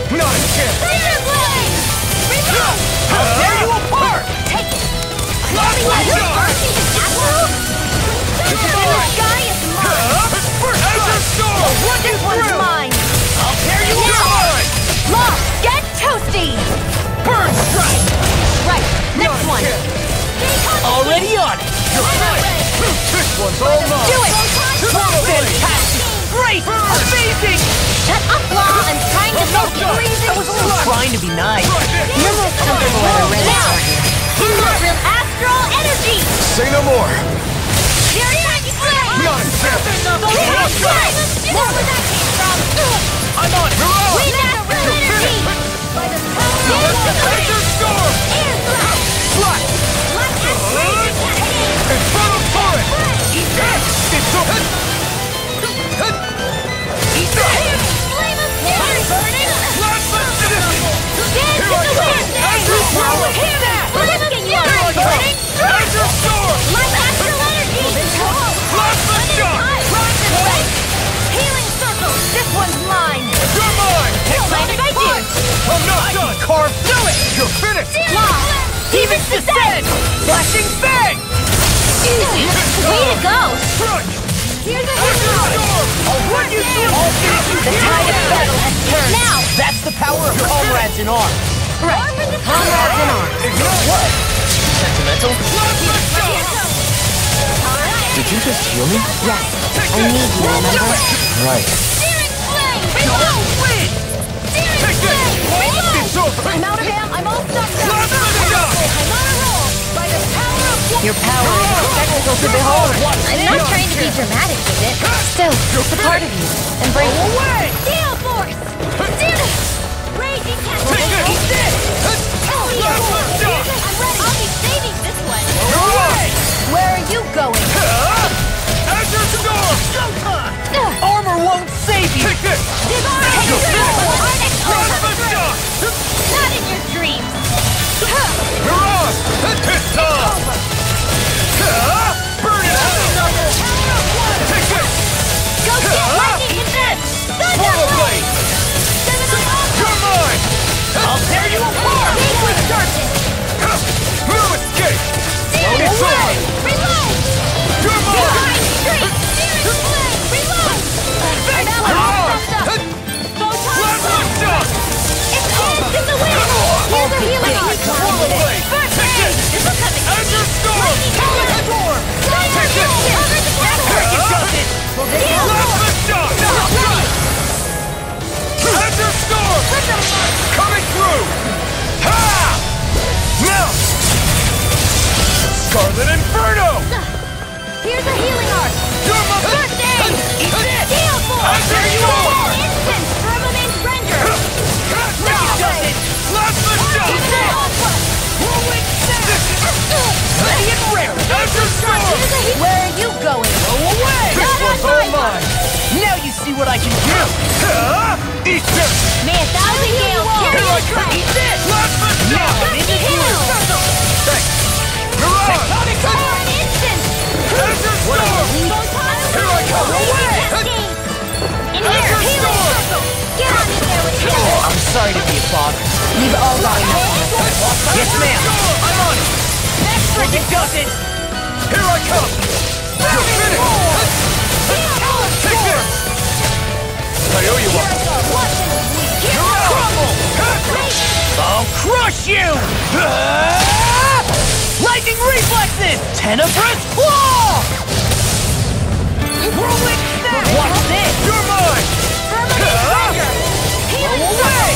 Not a chance! Laser blade! Reload! I'll tear you apart! Take it! Lost my shot! The sky is mine! Azure Storm! This one's mine! I'll tear you apart! Lost! Get toasty! Burn strike! Right, next one! Already on it! You're right! This one's all mine! Do it! Fantastic! Great! Amazing! Shut up, Law! I'm trying to make you breathe. I was only trying to be nice. You're most comfortable at a red now! In that real astral energy! Say no more! Not a chance! What was that came from? I'm on it! With astral energy! By the power of Azure Storm! air blast! Fly! Infernal Torrent! Eat that! It's open! Eat that! Flame of fury burning! Plasma Citizen! Dance in the wind! Azure Power! Hear that! Flame of fury burning! Azure Storm! Like astral energy! Plasma Shot! Healing circle! This one's mine! You're mine! Mind if I do? I'm not done! Carve through it! You're finished! Law! Demon's Descent! Flashing Bang! Easy! Way to go! Crunch! Here's a Azure Storm! I'll run you through all phases! The tide of battle has turned! Now! That's the power of comrades in arms! Right! Comrades in arms! Ignore what? Sentimental? Plasma Shot! Did you just heal me? Yes! I need you, remember? Right. Searing flame! Don't win! Take this! It's over! I'm out of ammo! I'm all stuck up! Plasma Shot! I'm on a roll! By the power of... Your power is a spectacle to behold. I'm not trying to be dramatic with it. Still, it's a part of you. Embrace it. Away! Steel force! Steel! Raging cascade! Take this! Eat this! Plasma Shot! I'm ready! I'll be saving this one! Away! Where are you going? Azure Storm! Showtime! Armor won't save you! Take this! Plasma Shot! Not in your dreams! Mirage! This time! Burn it out! Take this! Go get lightning condensed! Swallow Blade! You're mine! I'll tear you apart! Liquid darkness! No escape! It's on! Reload! You're mine! Straight! Searing flame! Reload! That one's stuffed up! Plasma Shot! It's danced in the wind! Here's a healing arc! Swallow Blade! Take this! Azure Storm! Take this! Plasma Shot! Azure Storm! Coming through! Ha! Now! Scarlet Inferno! Here's a healing arc! You're my First aid! Eat this! Steel force! Azure Storm! Instant! Permanent render! Plasma Shot! Whirlwind Snap! Ready and rare! Azure Storm! Where are you going? Go away! This one's all mine! Now you see what I can do! Eat this! May 1,000 gales carry Here I the come! train! Eat this! Plasma Shot! Thanks! Mirage! For an instant! Azure Storm! Here I come! Away! In here! Azure Healing Storm! circle! Get on in there with him! I'm sorry to be a bother. We've all got enough. Yes, ma'am! I'm on it! Next freaking does it! Here I come! You're finished! Take this! I owe you one! Crumble! I'll crush you! Lightning reflexes! Tenebrous claw! Whirlwind snap! Watch this! You're mine! Away!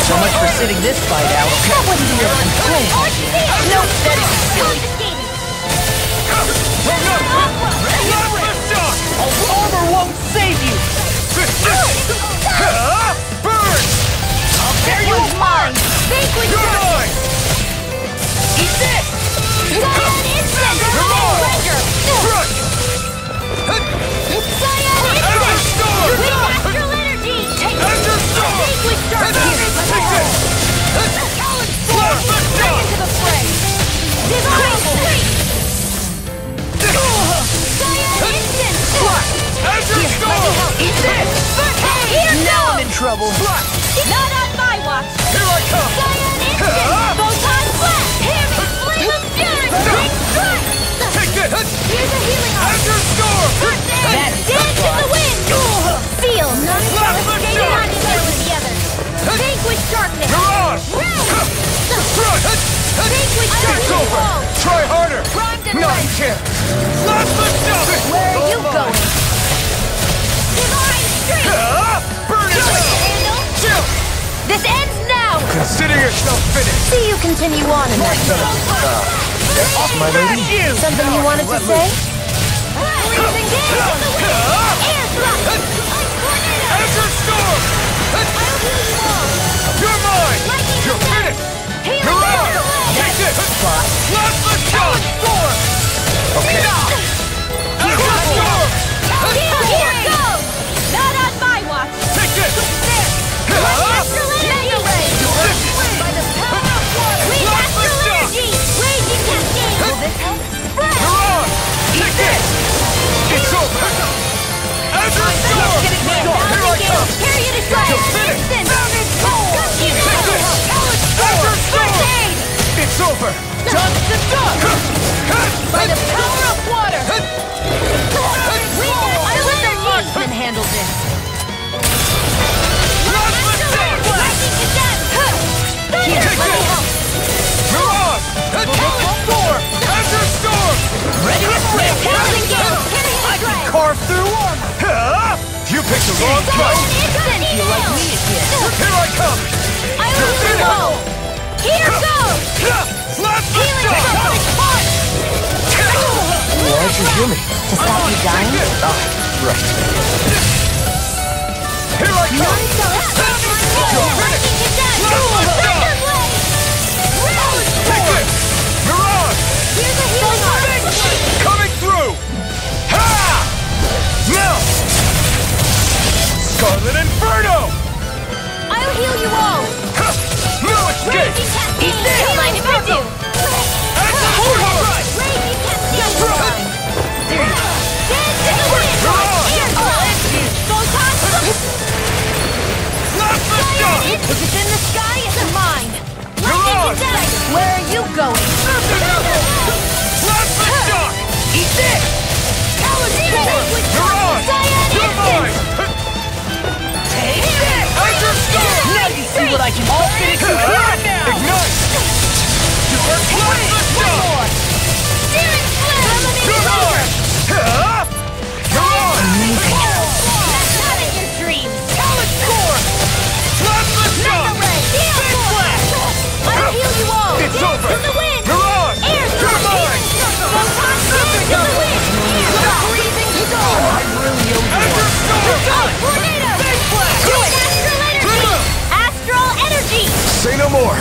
So much for sitting this fight out. That wouldn't be a complaint. No, that is silly. Armor won't save you! Burn! I'll tear you apart! You're mine! Eat this! Crush! Azure Storm! Azure Storm! Take this! Plasma Shot! trouble. Flat! Not on my watch! Here I come! Cyan instant! Photon flash! Hammer! Flame of fury! Quick strike! Take this! Here's a healing arm! Azure Storm! Dance in the wind! Feel none shall escape not in there with the others! Vanquish darkness! Mirage! Vanquish It's darkness! over! Try harder! Primed and No, ready! you can't! Blast the jump! Where are you going? Divine strength! Burn it! Handle! Chill! This ends now! Consider yourself finished! See you continue on in that vein. Yes, my lady? Something you wanted to say? Freezing gale in the wind! Air thrust! Tornado! Azure Storm! I'll heal you all! You're mine! Lightning You're attack! finished! Healing You're out! away! Take this! Blast the jump! Storm! Okay. Azure Storm! Here goes! Not on my watch! Take this! Astral energy! By the power of water! With astral energy! Raging cascade! Will this help? Spread! You're on! Take this! It's over! Azure Storm! Here I come! Carry it aside! You're finished! Instant! Take this! Azure Storm! It's over! Dust to dust! By the power of water! I'll let the marksman handle this! Here, let me help! Mirage! Storm! Azure Storm! Ready to flip! Housing gale! Hitting the drag! Carve through armor! You picked the wrong fight! You like me again? Here I come! I will do all! Here goes! Blast the Healing jump! sonic punch! Why'd you heal me? To stop you dying? Right. Here I come! None shall escape my You're will! finished! Lightning attack! Blast the jump! Thunder blade! Round Take this! Mirage! Here's a healing arm! Coming through! Ha! Now! Scarlet Inferno! I'll heal you all! Ha! No escape! Raging cascade! Don't mind if I do! Azure Storm! Raging cascade! Dance in the wind! Mirage! Air thrust! Photon flash! Blast the jump! If it's in the sky, it's mine! Lightning Mirage! attack! Where are you going? Blast the jump! Eat this! Vanquish Mirage! Cyan You're instant! mine! Take this! Azure Storm! Now you see what I can all finish you here now! Ignite! Blast the jump! Searing flame! You're on! You're on! Not in your dreams! PALIT score! Blast the jump! Big flash! I'll heal you all! It's Dance over! in the wind! Mirage! Air You're thrust! mine! Photon dance in the wind! Freezing storm! Azure Storm! Tornado! Big flash! Astral energy! Astral energy! Say no more!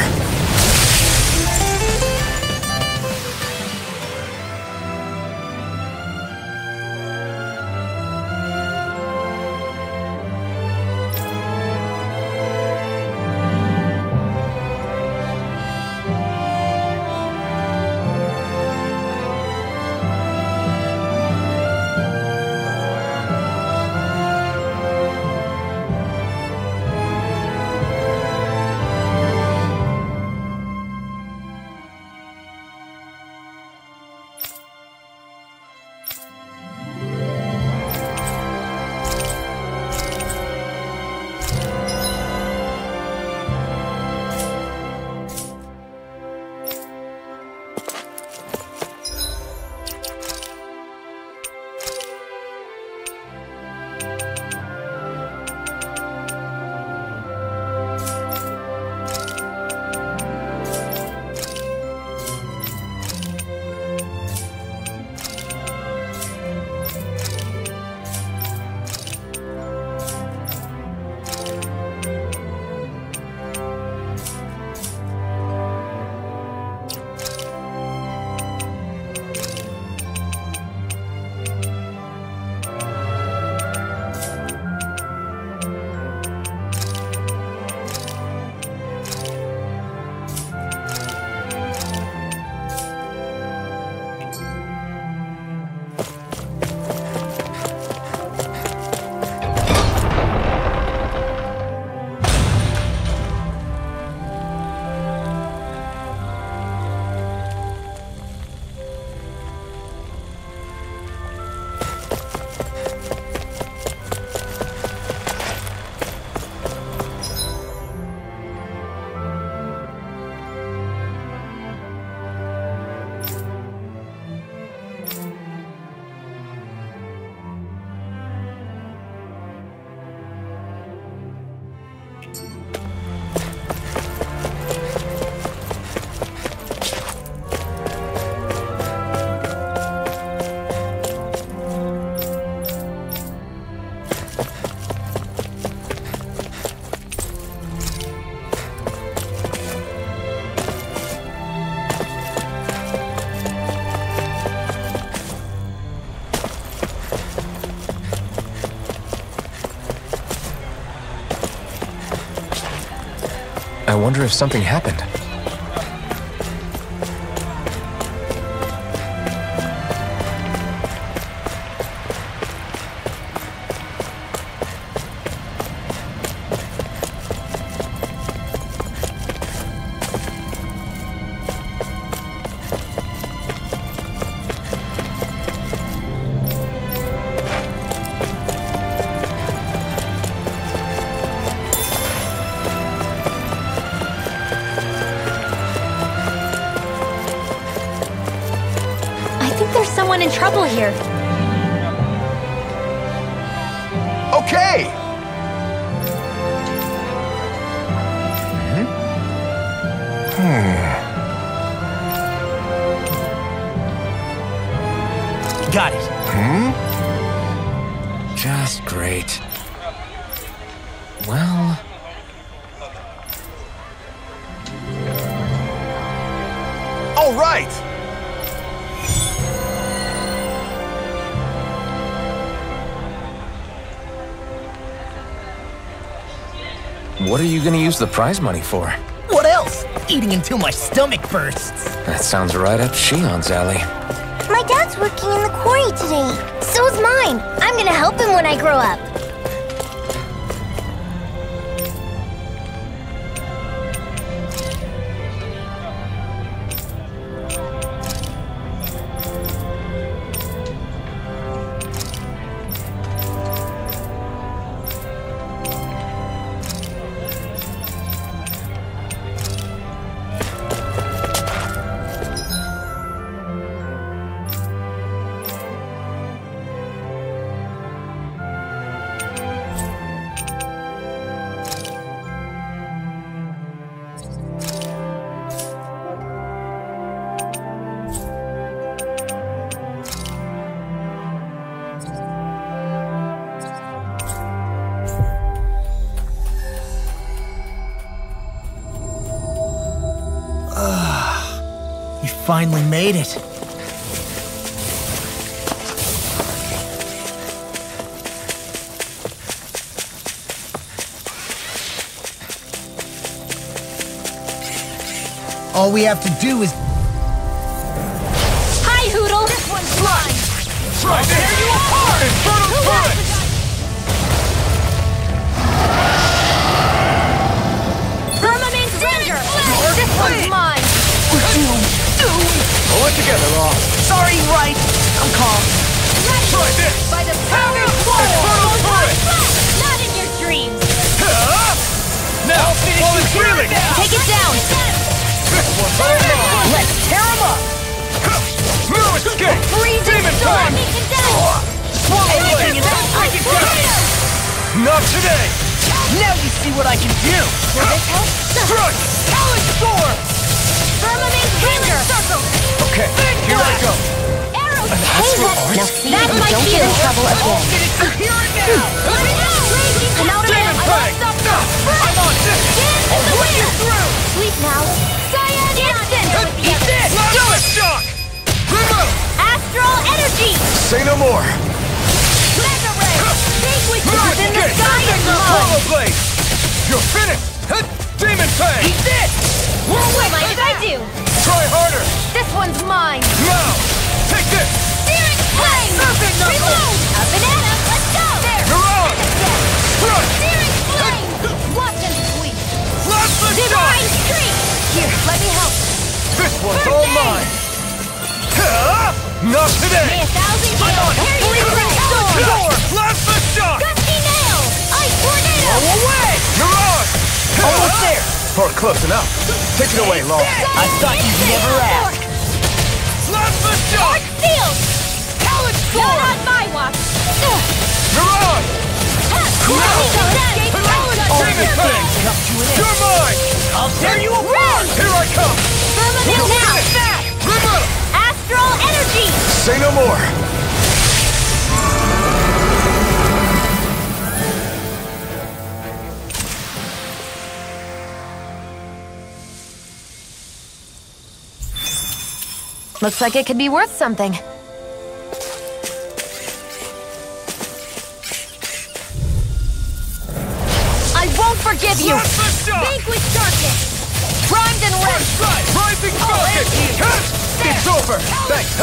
I wonder if something happened. Someone in trouble here. Okay! Got it. Just great. Well... All right! What are you gonna use the prize money for? What else? Eating until my stomach bursts. That sounds right up Shion's alley. My dad's working in the quarry today. So is mine. I'm gonna help him when I grow up. You finally made it. All we have to do is... Hi, Hoodle! This one's mine! Try to tear you apart! Infernal turret! Firmament danger! This one's mine! Pull it together, Law. Sorry, right. I'm calm. Try this! By the power of Infernal turret! Not in your dreams! Now, while it's reeling! Take it down! This one's all mine! Let's tear him up. No escape! Freezing Demon storm! time! Take it down! Swallow blade! Break it down! Not today! Now you see what I can do. Will this help? Strike! Talent sword. Firmament danger! Okay, here I go! Arrow! Now see That if you might don't be get in it. trouble again. Here and now. I'm out of Demon it! Fang! I'm on this! I'll put you through! Sleep now! Cyan instant! Eat this. Plasma shock! Remote! Astral energy! Say no more! Mega ray! Think we No in the escape! sky is mine! Swallow blade! You're finished! Demon Fang! Eat this. What mind if I do? Try harder! This one's mine! Now! Take this! Steering flame! Perfect knuckle. Reload! A banana! Let's go! There! You're on! Strike! Steering flame! Watch and sweep! Plasma shock! Divine streak! Here, let me help! This one's First all aid! mine! Not May today! 1,000 gales carry you through storm! Door! Plasma shock! Gusty nail! Ice tornado! Go away. You're on! Almost there. Or close enough. Take it away, Law. I thought you'd never ask. Plasma shock! Field! Talent Not sword. on my watch! You're on! Demon Fang! Up to an end. You're mine! I'll tear you apart. Here I come! Firmament now! Remote! Astral energy! Say no more! Looks like it could be worth something. I won't forget with you! Blast the shock! Vanquish darkness! Primed and ready! Rising rocket! It's over! Thanks!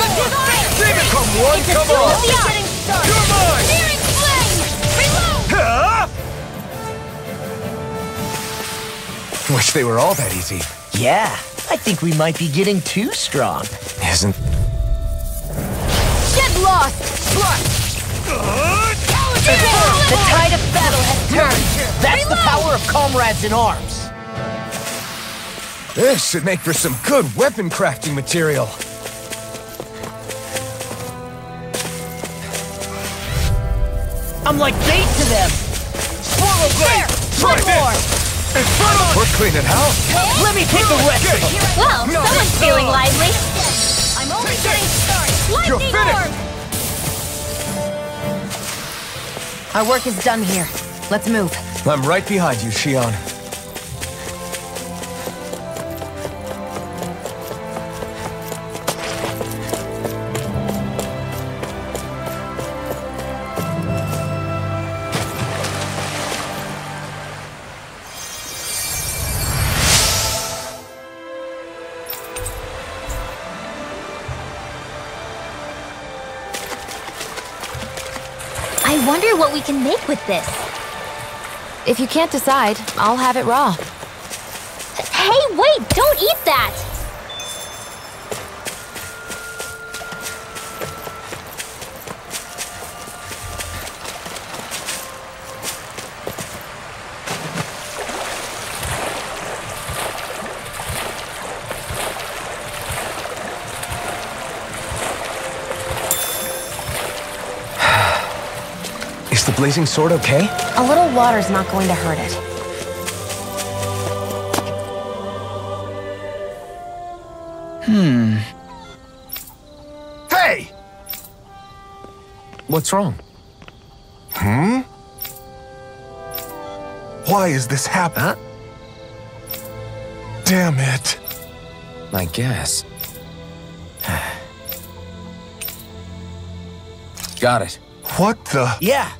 Demon, come on, come on! Just getting started! You're mine! Searing flame! Reload! Huh? Wish they were all that easy. Yeah, I think we might be getting too strong. Isn't... Get lost! The tide of battle has turned! That's the power of comrades in arms. This should make for some good weapon crafting material. I'm like bait to them. Swallow blade! One more! We're cleaning house. Let me take the rest of them. Well, someone's feeling lively. I'm only getting started. You're Lightning finished. orb! Our work is done here. Let's move. I'm right behind you, Shion. I wonder what we can make with this. If you can't decide, I'll have it raw. Hey, wait! Don't eat that! Is the blazing sword okay? A little water's not going to hurt it. Hey! What's wrong? Why is this happening? Damn it. I guess. Got it. What the? Yeah.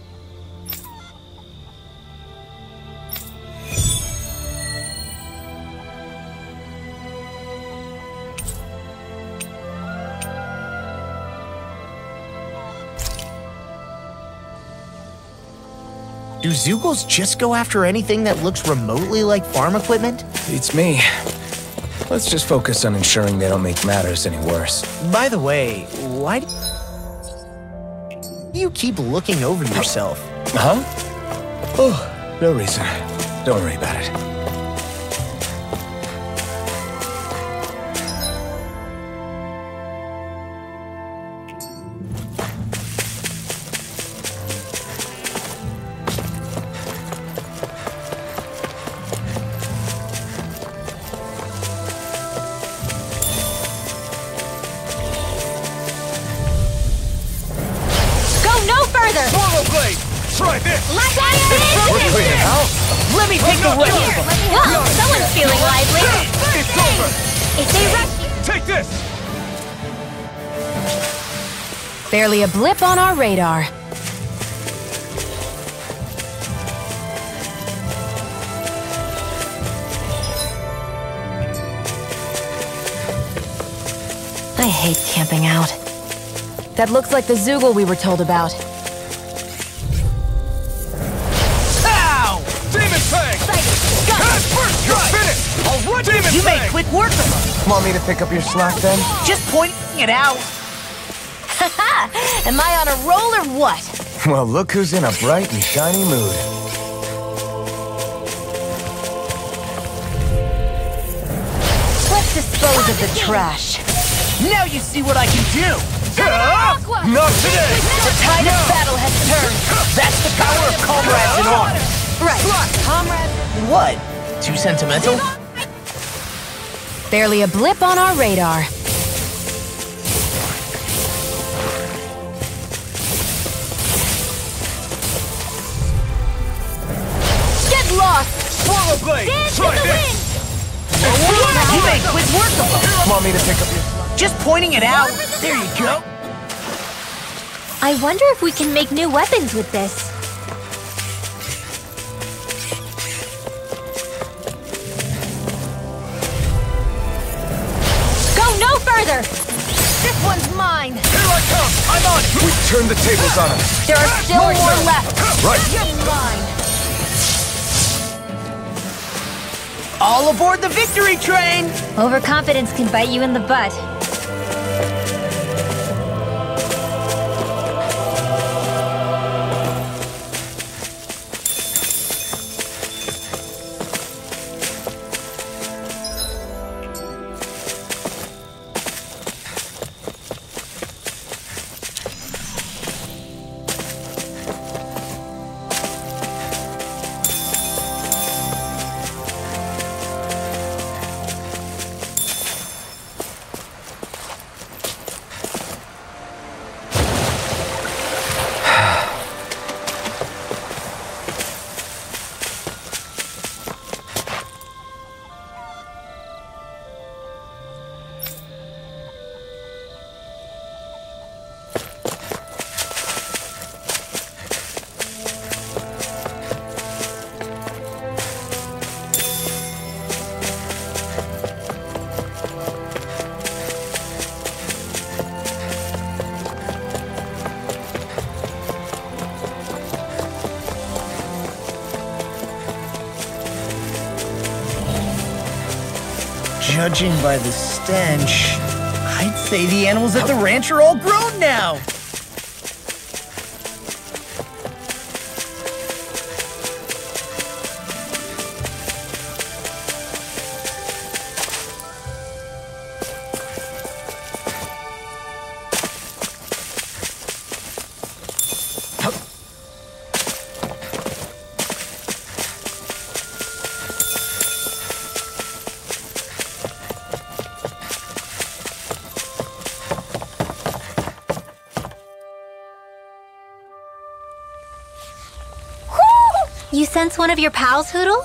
Do Zeugles just go after anything that looks remotely like farm equipment? It's me. Let's just focus on ensuring they don't make matters any worse. By the way, why do you keep looking over yourself? Huh? Oh, no reason. Don't worry about it. Blade! Try this! Let's We're cleaning house! Let me take the rest of them. Well, someone's feeling lively. It's over! If they rush you... Take this! Barely a blip on our radar. I hate camping out. That looks like the Zeugle we were told about. Ow! Demon Fang! First, you're finished! I'll run Demon You Fang! made quick work of them. Want me to pick up your slack then? Just pointing it out. Haha! Am I on a roll or what? Well, look who's in a bright and shiny mood. Let's dispose of the trash. Now you see what I can do. Not today! The tide of battle has turned. That's the power of comrades in arms. Right. Comrade. What? Too sentimental? Barely a blip on our radar. Get lost! Swallow Blade! Dance Try in the this! wind! You made quick work of them. Want me to pick up your... Just pointing it out. There you go. I wonder if we can make new weapons with this. mine. Here I come! I'm on it! We turn the tables on him. There are still more left. Right. Mine. All aboard the victory train! Overconfidence can bite you in the butt. Judging by the stench, I'd say the animals at the ranch are all grown now. You sense one of your pals, Hoodle?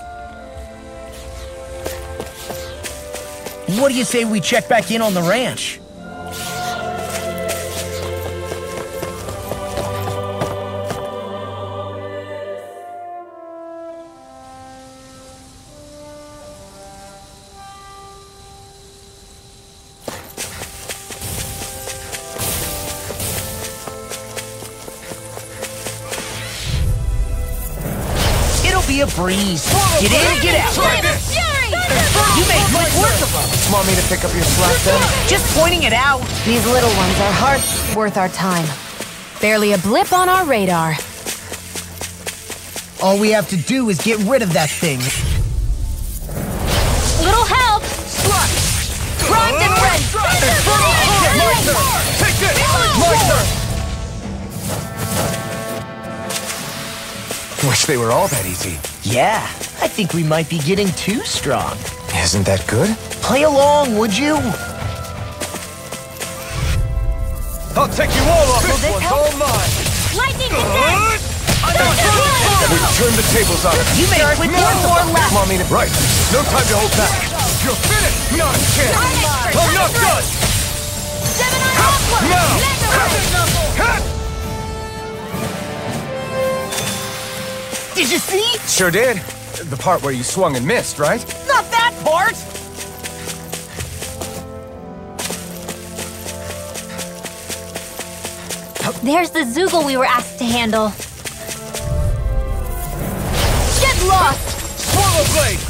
What do you say we check back in on the ranch? Be a breeze. Get in and get out. You made quick work of them. Want me to pick up your slack then? Just pointing it out. These little ones are hardly worth our time. Barely a blip on our radar. All we have to do is get rid of that thing. Little help! Primed and ready. My turn! Take this! My turn! Wish they were all that easy. Yeah, I think we might be getting too strong. Isn't that good? Play along, would you? I'll take you all off. This this one's help? all mine. Lightning descent! We turn the tables on him. You made quick work more left. Want me to... Right. No time to hold back. You're finished. Not a chance. I'm not done. 7 on Rockwood! Now. Mega Did you see? Sure did. The part where you swung and missed, right? Not that part! There's the Zoogle we were asked to handle. Get lost! Swallow blade!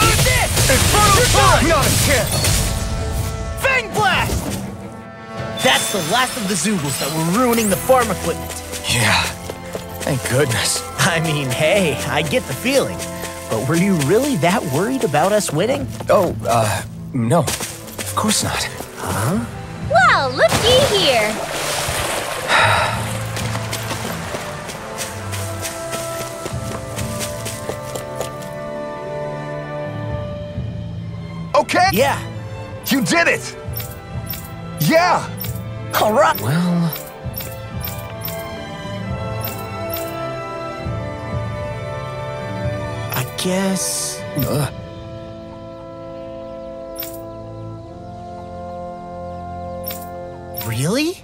Eat this! Infernal sword! Not a chance! Fang blast! That's the last of the Zoogles that were ruining the farm equipment. Yeah. Thank goodness. I mean, hey, I get the feeling. But were you really that worried about us winning? Oh, no. Of course not. Huh? Well, looky here. Okay! Yeah. You did it! Yeah! All right. Well... I guess... Really?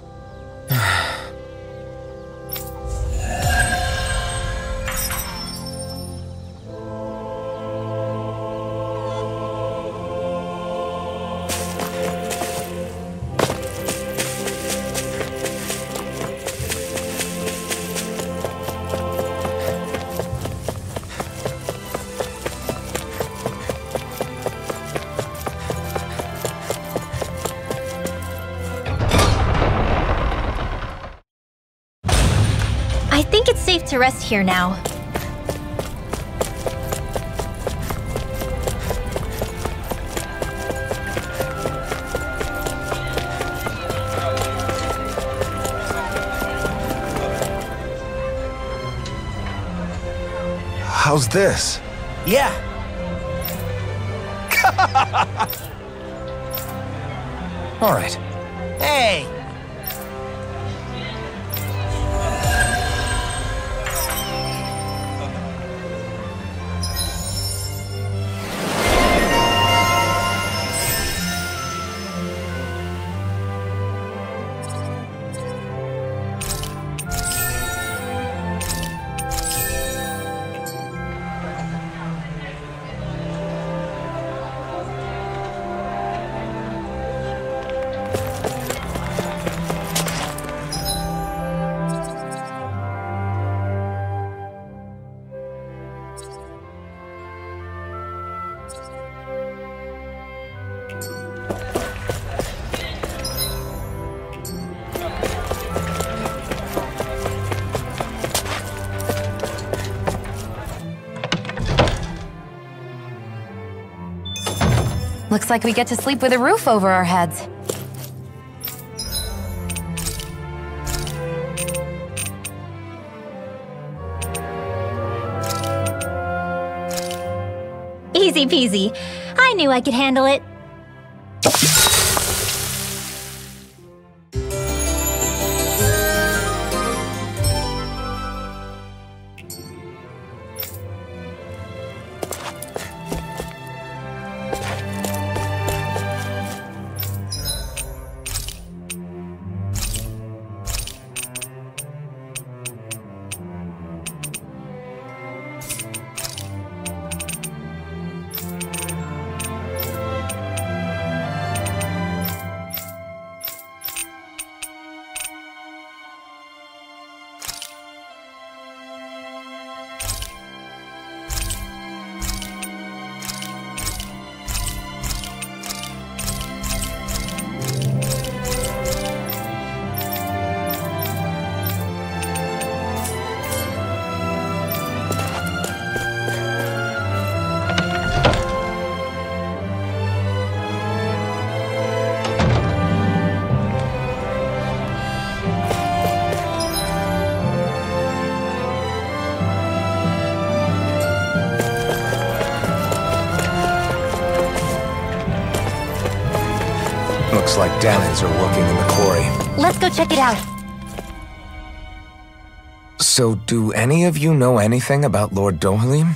I think it's safe to rest here now. How's this? Yeah. All right. Hey! Looks like we get to sleep with a roof over our heads. Easy peasy. I knew I could handle it. Looks like Dammons are working in the quarry. Let's go check it out. So, do any of you know anything about Lord Dohalim?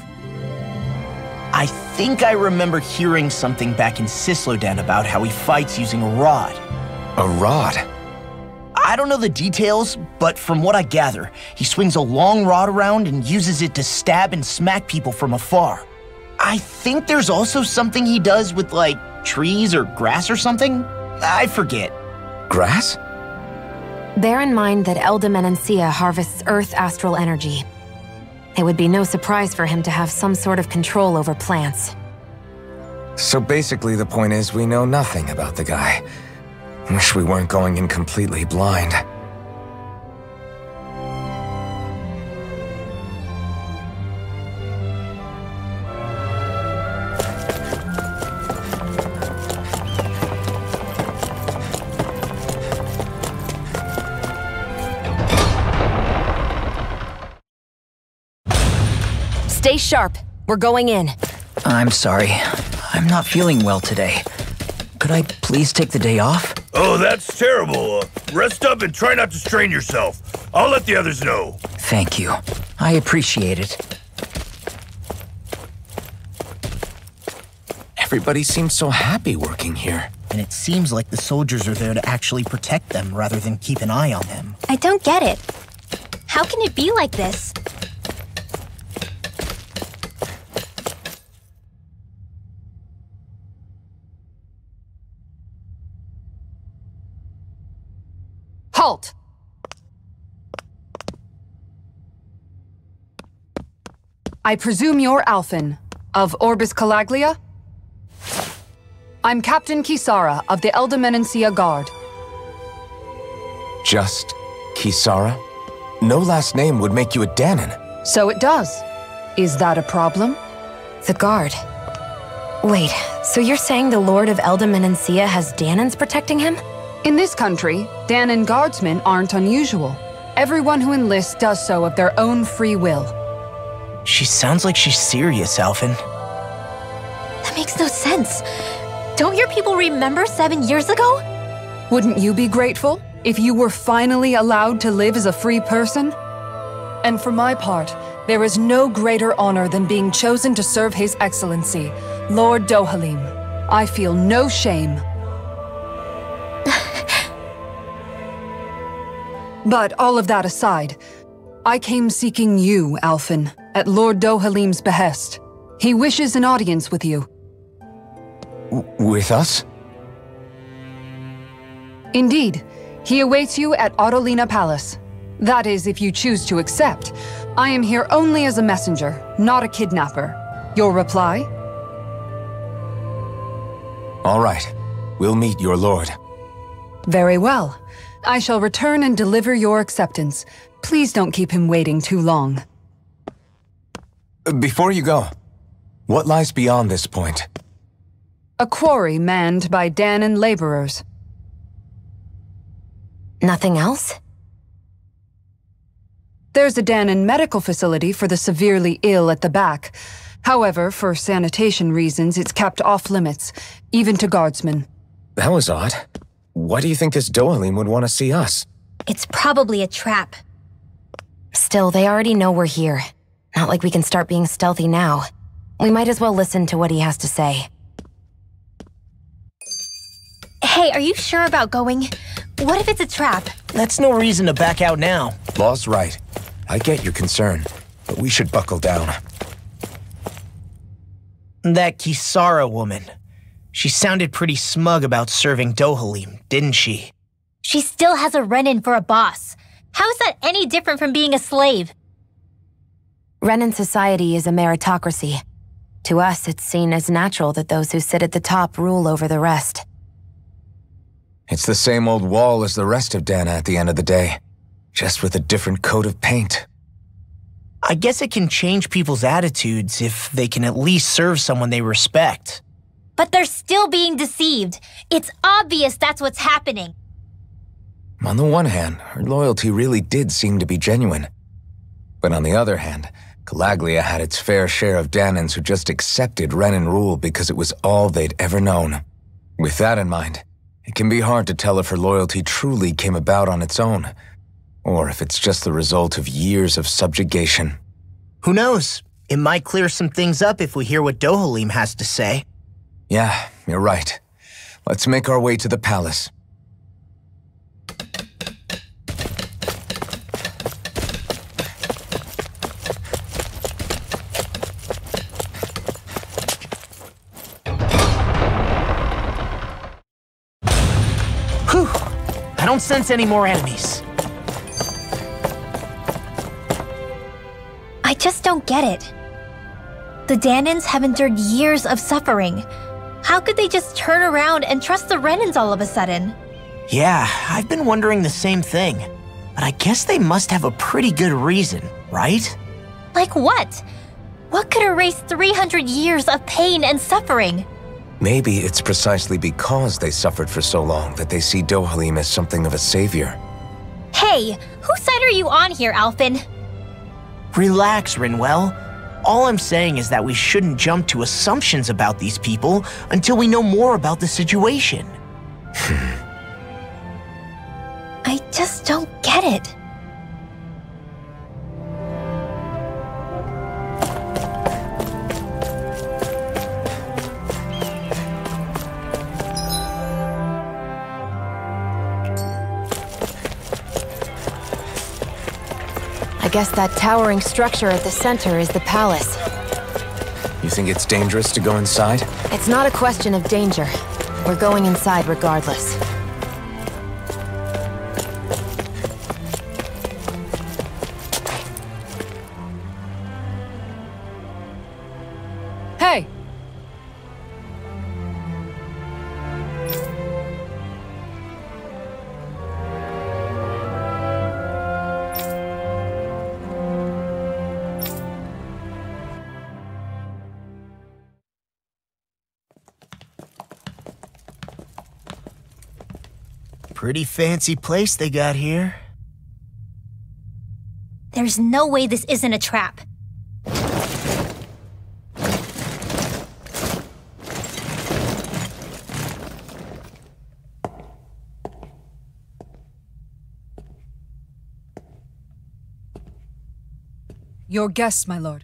I think I remember hearing something back in Sislodan about how he fights using a rod. A rod? I don't know the details, but from what I gather, he swings a long rod around and uses it to stab and smack people from afar. I think there's also something he does with, like, trees or grass or something. I forget. Grass? Bear in mind that Elda harvests Earth astral energy. It would be no surprise for him to have some sort of control over plants. So basically the point is we know nothing about the guy. Wish we weren't going in completely blind. Stay sharp. We're going in. I'm sorry. I'm not feeling well today. Could I please take the day off? Oh, that's terrible. Rest up and try not to strain yourself. I'll let the others know. Thank you. I appreciate it. Everybody seems so happy working here. And it seems like the soldiers are there to actually protect them rather than keep an eye on them. I don't get it. How can it be like this? Halt! I presume you're Alphen, of Orbis Calaglia? I'm Captain Kisara of the Elda Guard. Just Kisara? no last name would make you a Danon. So it does. Is that a problem? The guard. Wait, so you're saying the Lord of Elda has Danons protecting him? In this country, Danon guardsmen aren't unusual. Everyone who enlists does so of their own free will. She sounds like she's serious, Alphen. That makes no sense. Don't your people remember 7 years ago? Wouldn't you be grateful if you were finally allowed to live as a free person? And for my part, there is no greater honor than being chosen to serve His Excellency, Lord Dohalim. I feel no shame. But all of that aside, I came seeking you, Alphen, at Lord Dohalim's behest. He wishes an audience with you. With us? Indeed. He awaits you at Autolina Palace. That is, if you choose to accept. I am here only as a messenger, not a kidnapper. Your reply? All right. We'll meet your lord. Very well. I shall return and deliver your acceptance. Please don't keep him waiting too long. Before you go, what lies beyond this point? A quarry manned by Danon laborers. Nothing else? There's a Danon medical facility for the severely ill at the back. However, for sanitation reasons, it's kept off limits, even to guardsmen. That was odd. Why do you think this Dohalim would want to see us? It's probably a trap. Still, they already know we're here. Not like we can start being stealthy now. We might as well listen to what he has to say. Hey, are you sure about going? What if it's a trap? That's no reason to back out now. Law's right. I get your concern, but we should buckle down. That Kisara woman. She sounded pretty smug about serving Dohalim, didn't she? She still has a Renin for a boss. How is that any different from being a slave? Renin society is a meritocracy. To us, it's seen as natural that those who sit at the top rule over the rest. It's the same old wall as the rest of Dana at the end of the day, just with a different coat of paint. I guess it can change people's attitudes if they can at least serve someone they respect. But they're still being deceived. It's obvious that's what's happening. On the one hand, her loyalty really did seem to be genuine. But on the other hand, Calaglia had its fair share of Danons who just accepted Renin rule because it was all they'd ever known. With that in mind, it can be hard to tell if her loyalty truly came about on its own, or if it's just the result of years of subjugation. Who knows? It might clear some things up if we hear what Dohalim has to say. Yeah, you're right. Let's make our way to the palace. Whew! I don't sense any more enemies. I just don't get it. The Danons have endured years of suffering. How could they just turn around and trust the Renins all of a sudden? Yeah, I've been wondering the same thing. But I guess they must have a pretty good reason, right? Like what? What could erase 300 years of pain and suffering? Maybe it's precisely because they suffered for so long that they see Dohalim as something of a savior. Hey, whose side are you on here, Alphen? Relax, Rinwell. All I'm saying is that we shouldn't jump to assumptions about these people until we know more about the situation. I just don't get it. I guess that towering structure at the center is the palace. You think it's dangerous to go inside? It's not a question of danger. We're going inside regardless. Hey! Pretty fancy place they got here. There's no way this isn't a trap. Your guests, my lord.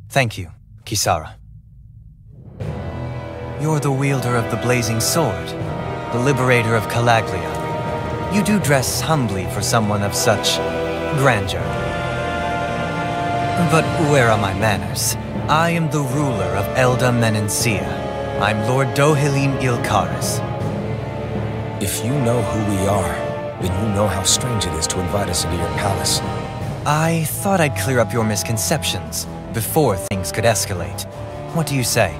Thank you, Kisara. You're the wielder of the blazing sword, the liberator of Calaglia. You do dress humbly for someone of such grandeur. But where are my manners? I am the ruler of Elda Menencia. I'm Lord Dohilim Ilkaris. If you know who we are, then you know how strange it is to invite us into your palace. I thought I'd clear up your misconceptions before things could escalate. What do you say?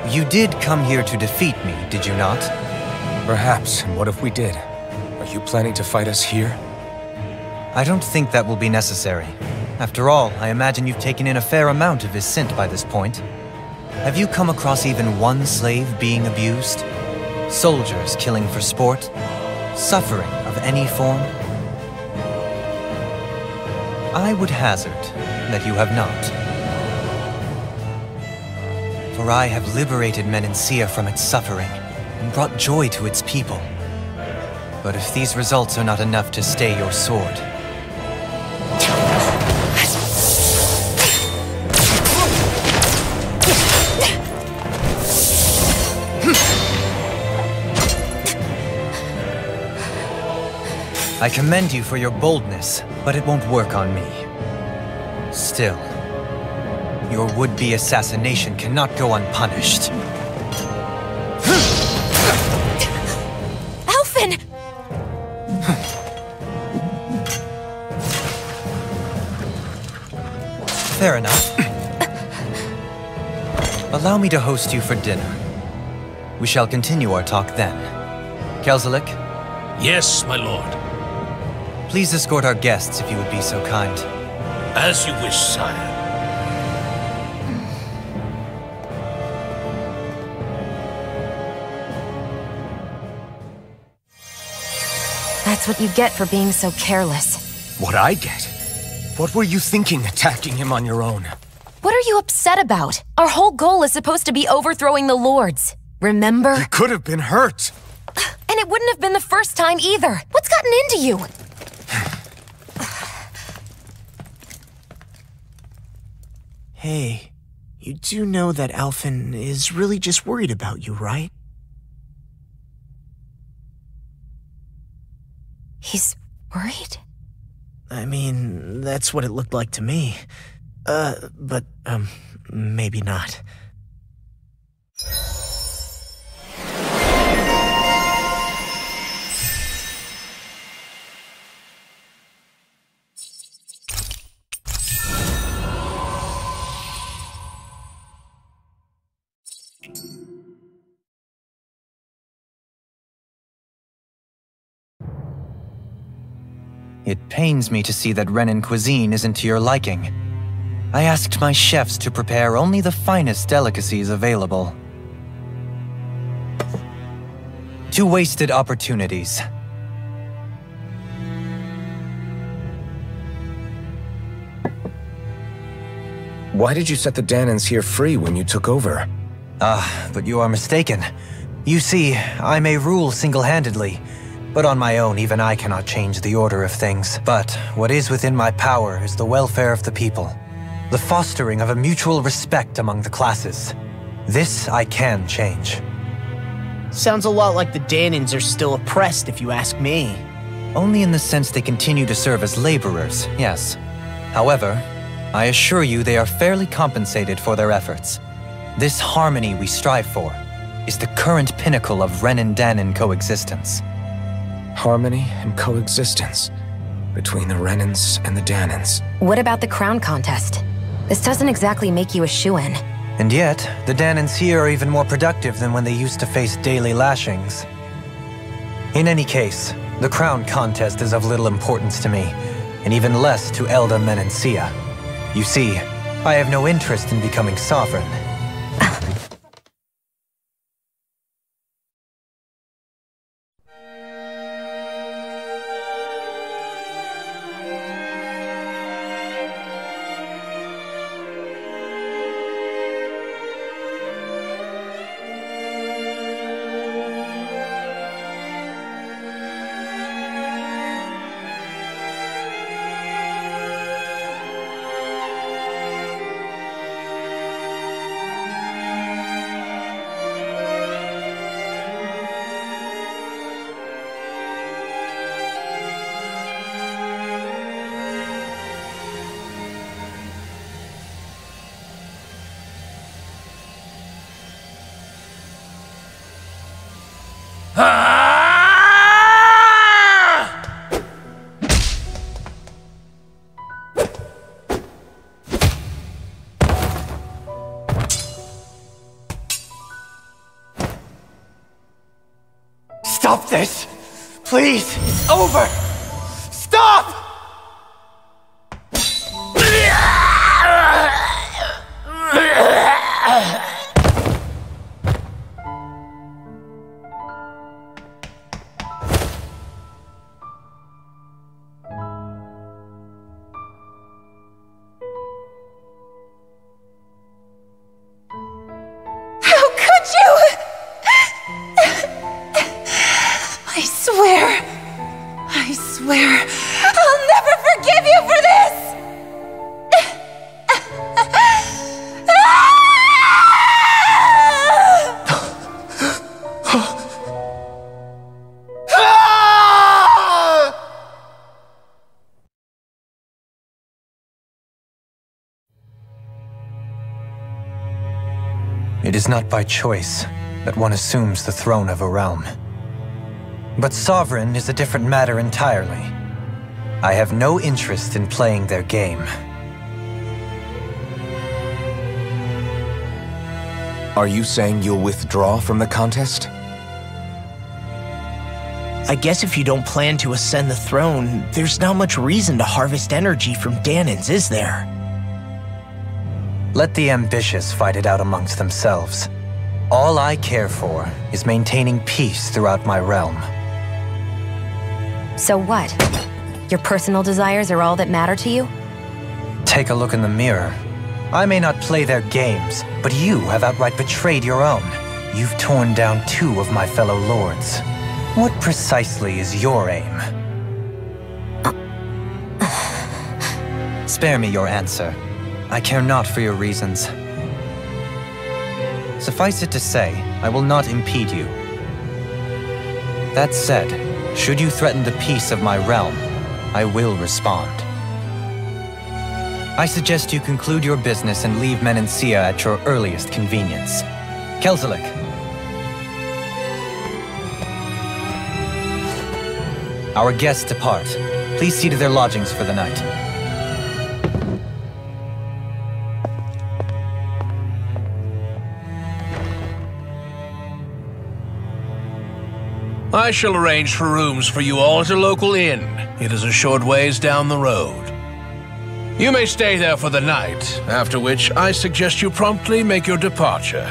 You did come here to defeat me, did you not? Perhaps, and what if we did? Are you planning to fight us here? I don't think that will be necessary. After all, I imagine you've taken in a fair amount of his scent by this point. Have you come across even one slave being abused? Soldiers killing for sport? Suffering of any form? I would hazard that you have not. For I have liberated Menencia from its suffering and brought joy to its people. But if these results are not enough to stay your sword... I commend you for your boldness, but it won't work on me. Still, your would-be assassination cannot go unpunished. Alphen! Fair enough. Allow me to host you for dinner. We shall continue our talk then. Kelzelik? Yes, my lord. Please escort our guests if you would be so kind. As you wish, sire. That's what you get for being so careless. What I get? What were you thinking attacking him on your own? What are you upset about? Our whole goal is supposed to be overthrowing the lords. Remember? You could have been hurt. And it wouldn't have been the first time either. What's gotten into you? Hey, you do know that Alphen is really just worried about you, right? He's worried? I mean, that's what it looked like to me. But maybe not. It pains me to see that Renan cuisine isn't to your liking. I asked my chefs to prepare only the finest delicacies available. 2 wasted opportunities. Why did you set the Danans here free when you took over? But you are mistaken. You see, I may rule single-handedly, but on my own, even I cannot change the order of things. But what is within my power is the welfare of the people, the fostering of a mutual respect among the classes. This I can change. Sounds a lot like the Danans are still oppressed, if you ask me. Only in the sense they continue to serve as laborers, yes. However, I assure you they are fairly compensated for their efforts. This harmony we strive for is the current pinnacle of Renan-Danan coexistence. Harmony and coexistence between the Renans and the Danans. What about the crown contest? This doesn't exactly make you a shoo-in. And yet, the Danans here are even more productive than when they used to face daily lashings. In any case, the crown contest is of little importance to me, and even less to Elda Menencia. You see, I have no interest in becoming sovereign. Stop this! Please! It's over! Stop! I swear, I'll never forgive you for this! It is not by choice that one assumes the throne of a realm. But sovereign is a different matter entirely. I have no interest in playing their game. Are you saying you'll withdraw from the contest? I guess if you don't plan to ascend the throne, there's not much reason to harvest energy from Danans, is there? Let the ambitious fight it out amongst themselves. All I care for is maintaining peace throughout my realm. So what? Your personal desires are all that matter to you? Take a look in the mirror. I may not play their games, but you have outright betrayed your own. You've torn down 2 of my fellow lords. What precisely is your aim? Spare me your answer. I care not for your reasons. Suffice it to say, I will not impede you. That said, should you threaten the peace of my realm, I will respond. I suggest you conclude your business and leave Menancia at your earliest convenience. Kelzelik. Our guests depart. Please see to their lodgings for the night. I shall arrange for rooms for you all at a local inn. It is a short ways down the road. You may stay there for the night, after which I suggest you promptly make your departure.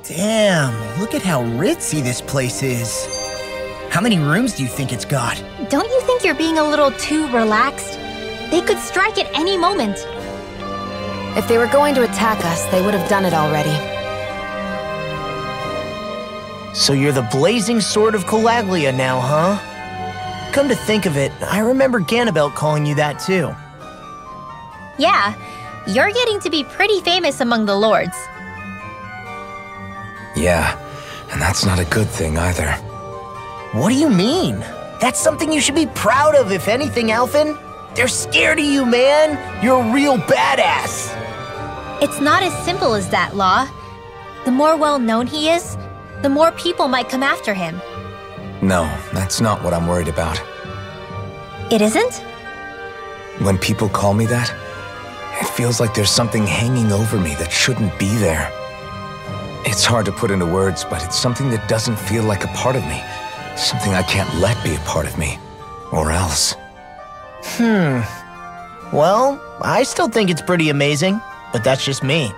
Damn, look at how ritzy this place is. How many rooms do you think it's got? Don't you think you're being a little too relaxed? They could strike at any moment. If they were going to attack us, they would have done it already. So you're the blazing sword of Calaglia now, huh? Come to think of it, I remember Ganabelt calling you that too. Yeah, you're getting to be pretty famous among the lords. Yeah, and that's not a good thing either. What do you mean? That's something you should be proud of, if anything, Alphen. They're scared of you, man. You're a real badass. It's not as simple as that, Law. The more well-known he is, the more people might come after him. No, that's not what I'm worried about. It isn't? When people call me that, it feels like there's something hanging over me that shouldn't be there. It's hard to put into words, but it's something that doesn't feel like a part of me. Something I can't let be a part of me. Or else. Well, I still think it's pretty amazing, but that's just me.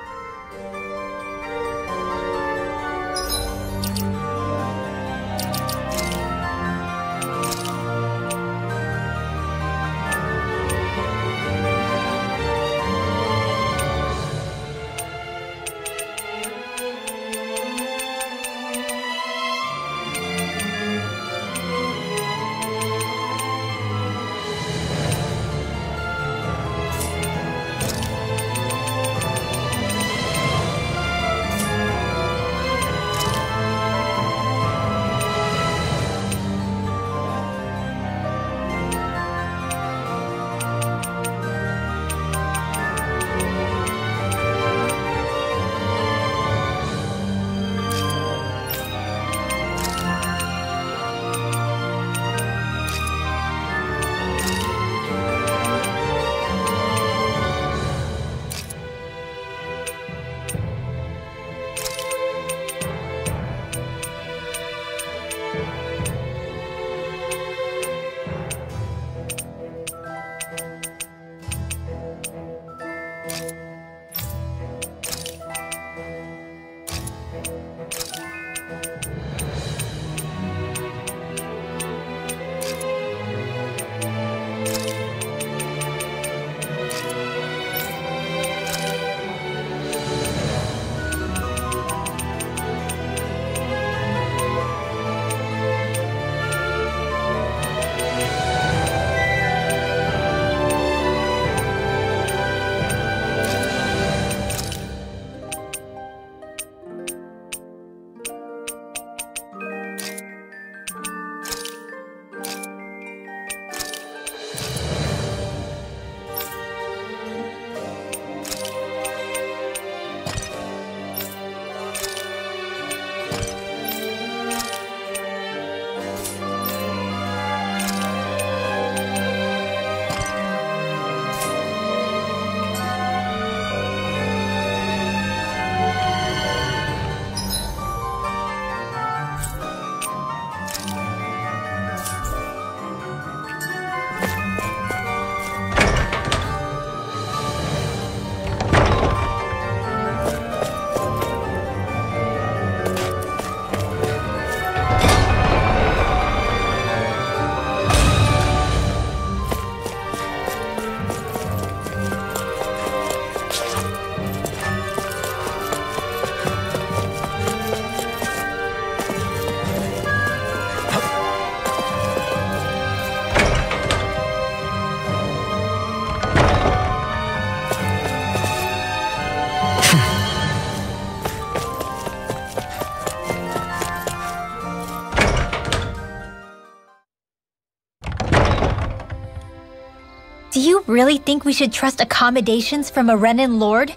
really think we should trust accommodations from a Renan Lord?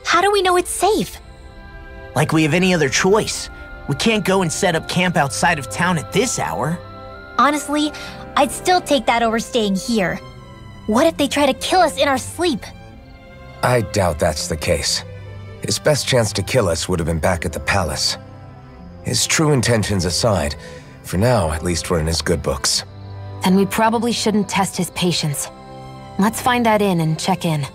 How do we know it's safe? Like we have any other choice. We can't go and set up camp outside of town at this hour. Honestly, I'd still take that over staying here. What if they try to kill us in our sleep? I doubt that's the case. His best chance to kill us would have been back at the palace. His true intentions aside, for now, at least we're in his good books. Then we probably shouldn't test his patience. Let's find that inn and check in.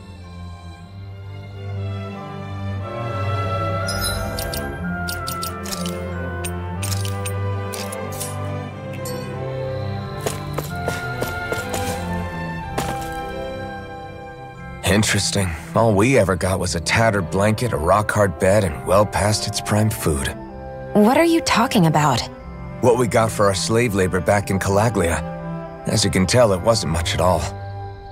Interesting. All we ever got was a tattered blanket, a rock-hard bed, and well past its prime food. What are you talking about? What we got for our slave labor back in Calaglia. As you can tell, it wasn't much at all.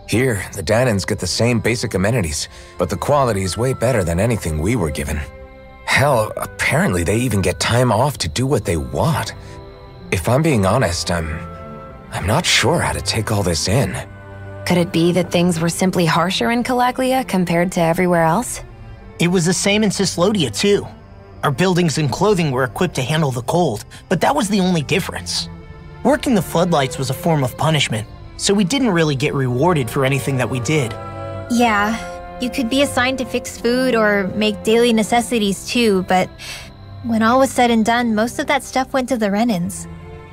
Here, the Danans get the same basic amenities, but the quality is way better than anything we were given. Hell, apparently they even get time off to do what they want. If I'm being honest, I'm not sure how to take all this in. Could it be that things were simply harsher in Calaglia compared to everywhere else? It was the same in Cislodia, too. Our buildings and clothing were equipped to handle the cold, but that was the only difference. Working the floodlights was a form of punishment, so we didn't really get rewarded for anything that we did. Yeah, you could be assigned to fix food or make daily necessities too, but when all was said and done, most of that stuff went to the Renans.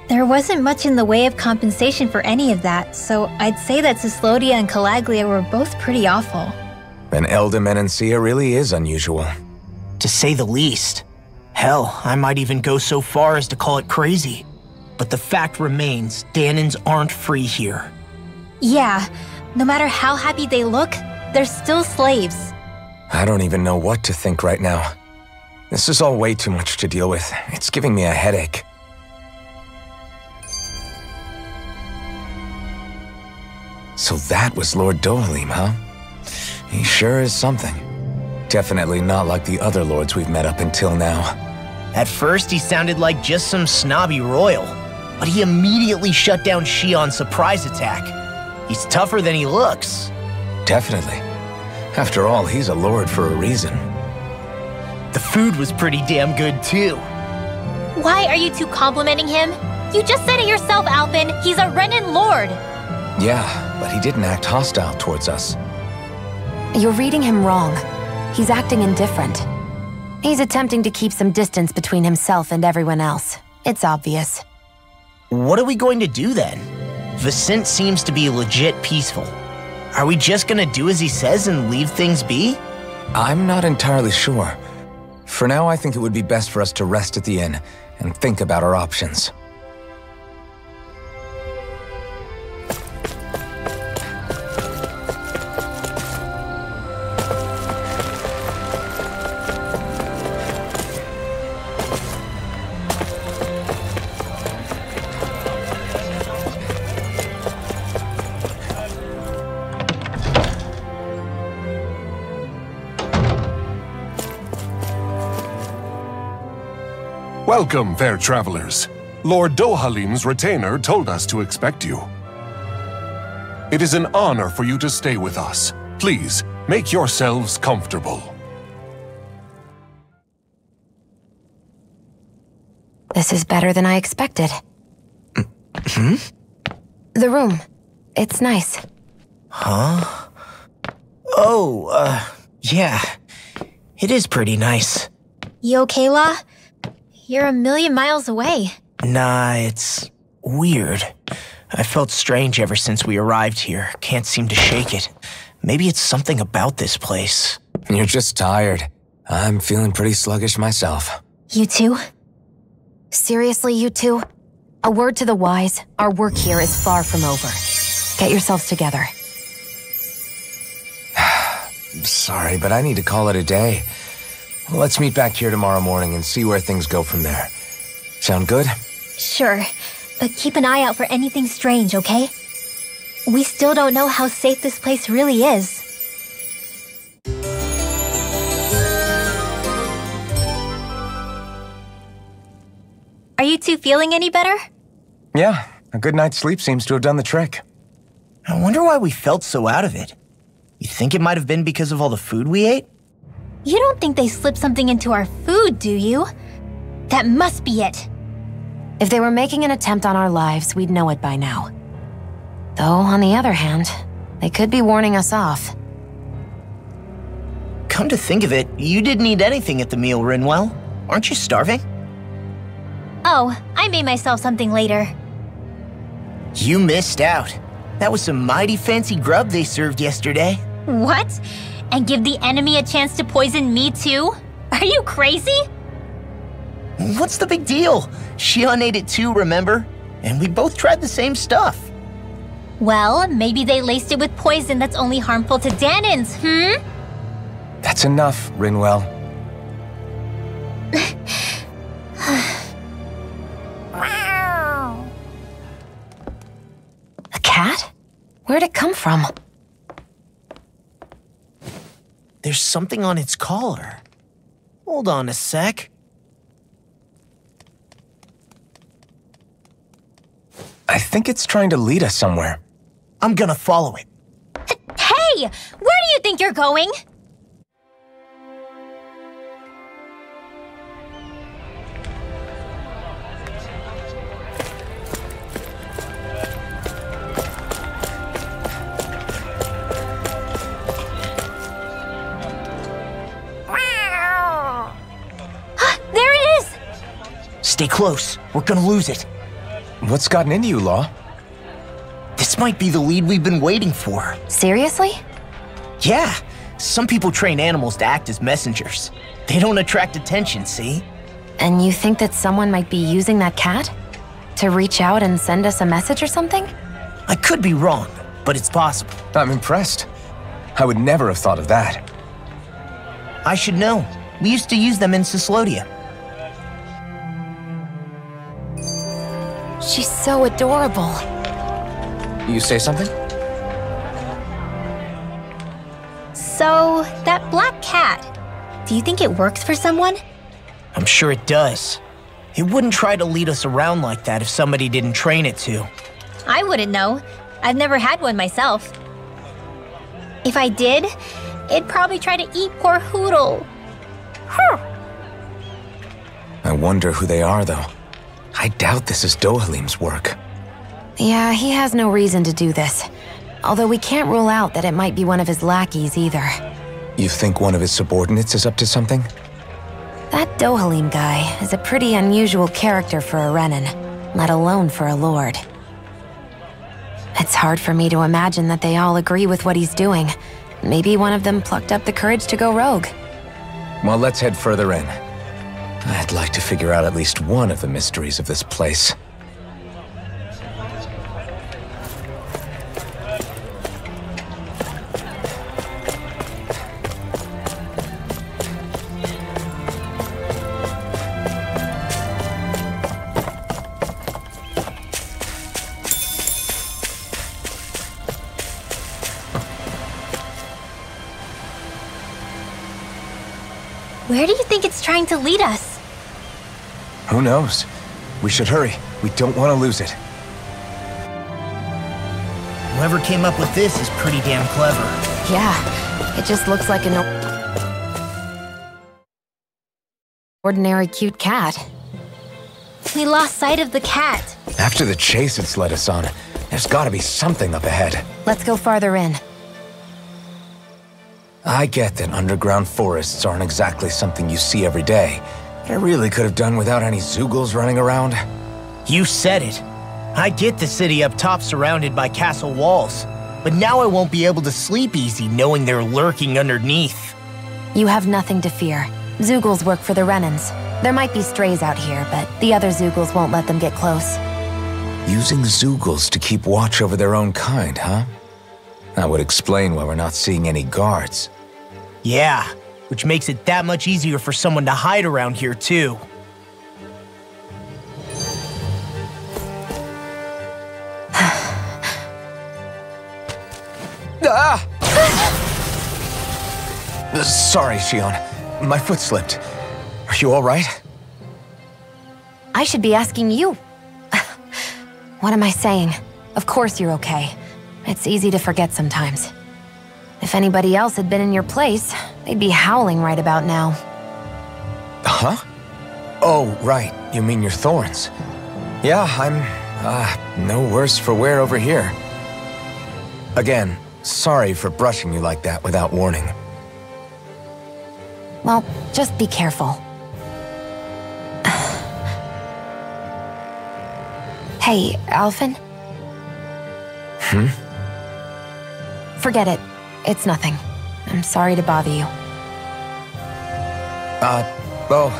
There wasn't much in the way of compensation for any of that, so I'd say that Cislodia and Calaglia were both pretty awful. And Elda really is unusual. To say the least. Hell, I might even go so far as to call it crazy. But the fact remains, Danans aren't free here. Yeah, no matter how happy they look, they're still slaves. I don't even know what to think right now. This is all way too much to deal with. It's giving me a headache. So that was Lord Dohalim, huh? He sure is something. Definitely not like the other lords we've met up until now. At first, he sounded like just some snobby royal, but he immediately shut down Shion's surprise attack. He's tougher than he looks. Definitely. After all, he's a lord for a reason. The food was pretty damn good, too. Why are you two complimenting him? You just said it yourself, Alphen. He's a Renan Lord. Yeah, but he didn't act hostile towards us. You're reading him wrong. He's acting indifferent. He's attempting to keep some distance between himself and everyone else. It's obvious. What are we going to do then? Vicent seems to be legit peaceful. Are we just gonna do as he says and leave things be? I'm not entirely sure. For now, I think it would be best for us to rest at the inn and think about our options. Welcome, fair travelers. Lord Dohalim's retainer told us to expect you. It is an honor for you to stay with us. Please, make yourselves comfortable. This is better than I expected. The room. It's nice. Huh? Oh, yeah. It is pretty nice. You okay, La? You're a million miles away. Nah, it's weird. I felt strange ever since we arrived here. Can't seem to shake it. Maybe it's something about this place. You're just tired. I'm feeling pretty sluggish myself. You too? Seriously, you two? A word to the wise, our work here is far from over. Get yourselves together. Sorry, but I need to call it a day. Let's meet back here tomorrow morning and see where things go from there. Sound good? Sure, but keep an eye out for anything strange, okay? We still don't know how safe this place really is. Are you two feeling any better? Yeah, a good night's sleep seems to have done the trick. I wonder why we felt so out of it. You think it might have been because of all the food we ate? You don't think they slipped something into our food, do you? That must be it. If they were making an attempt on our lives, we'd know it by now. Though, on the other hand, they could be warning us off. Come to think of it, you didn't eat anything at the meal, Rinwell. Aren't you starving? Oh, I made myself something later. You missed out. That was some mighty fancy grub they served yesterday. What? And give the enemy a chance to poison me too? Are you crazy? What's the big deal? Shion ate it too, remember? And we both tried the same stuff. Well, maybe they laced it with poison that's only harmful to Danins, That's enough, Rinwell. A cat? Where'd it come from? There's something on its collar. Hold on a sec. I think it's trying to lead us somewhere. I'm gonna follow it. Hey! Where do you think you're going? There it is! Stay close. We're gonna lose it. What's gotten into you, Law? This might be the lead we've been waiting for. Seriously? Yeah. Some people train animals to act as messengers. They don't attract attention, see? And you think that someone might be using that cat? To reach out and send us a message or something? I could be wrong, but it's possible. I'm impressed. I would never have thought of that. I should know. We used to use them in Cyslodia. She's so adorable. You say something? So, that black cat, do you think it works for someone? I'm sure it does. It wouldn't try to lead us around like that if somebody didn't train it to. I wouldn't know. I've never had one myself. If I did, it'd probably try to eat poor Hoodle. I wonder who they are, though. I doubt this is Dohalim's work. Yeah, he has no reason to do this. Although we can't rule out that it might be one of his lackeys either. You think one of his subordinates is up to something? That Dohalim guy is a pretty unusual character for a Renin, let alone for a lord. It's hard for me to imagine that they all agree with what he's doing. Maybe one of them plucked up the courage to go rogue. Well, let's head further in. I'd like to figure out at least one of the mysteries of this place. Where do you think it's trying to lead us? Who knows? We should hurry. We don't want to lose it. Whoever came up with this is pretty damn clever. Yeah, it just looks like an ordinary cute cat. We lost sight of the cat. After the chase it's led us on, there's gotta be something up ahead. Let's go farther in. I get that underground forests aren't exactly something you see every day, but I really could have done without any Zeugles running around. You said it. I get the city up top surrounded by castle walls, but now I won't be able to sleep easy knowing they're lurking underneath. You have nothing to fear. Zeugles work for the Renins. There might be strays out here, but the other Zeugles won't let them get close. Using Zeugles to keep watch over their own kind, huh? That would explain why we're not seeing any guards. Yeah, which makes it that much easier for someone to hide around here, too. Ah! Sorry, Shion. My foot slipped. Are you all right? I should be asking you. What am I saying? Of course you're okay. It's easy to forget sometimes. If anybody else had been in your place, they'd be howling right about now. Huh? Oh, right. You mean your thorns. Yeah, I'm, no worse for wear over here. Again, sorry for brushing you like that without warning. Well, just be careful. Hey, Alphen? Forget it. It's nothing. I'm sorry to bother you. Oh,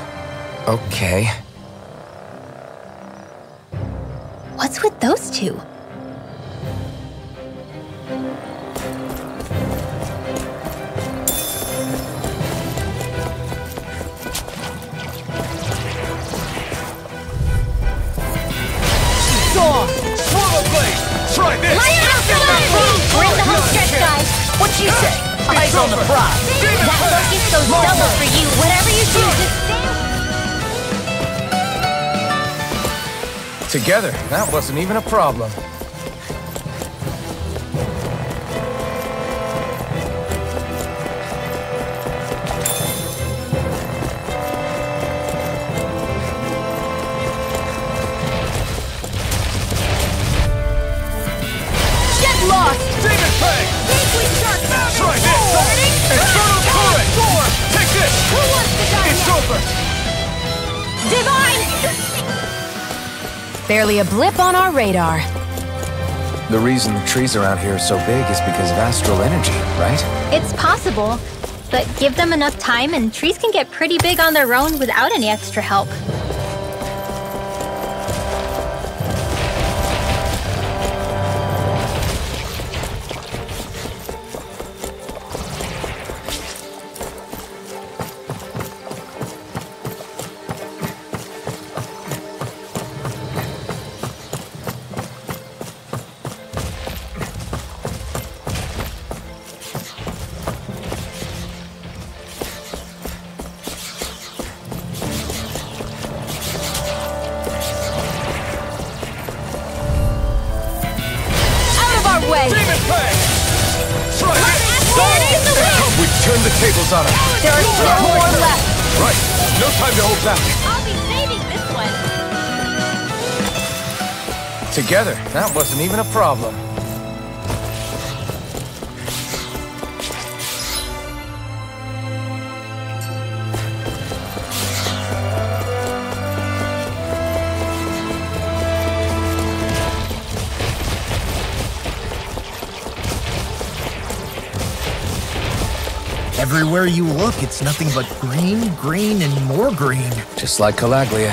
okay. What's with those two? Try this! We're in the home stretch, guys. What you say? Eyes on the prize. That focus goes double for you. Whatever you choose, just stay. Together, that wasn't even a problem. Try this! Infernal turret! Take this! Who wants to die It's now? over! Divine! Barely a blip on our radar. The reason the trees around here are so big is because of astral energy, right? It's possible, but give them enough time and trees can get pretty big on their own without any extra help. Turn the tables on him. There are still more left. Right. No time to hold back. I'll be saving this one. Together, that wasn't even a problem. Everywhere you look, it's nothing but green, green, and more green. Just like Calaglia.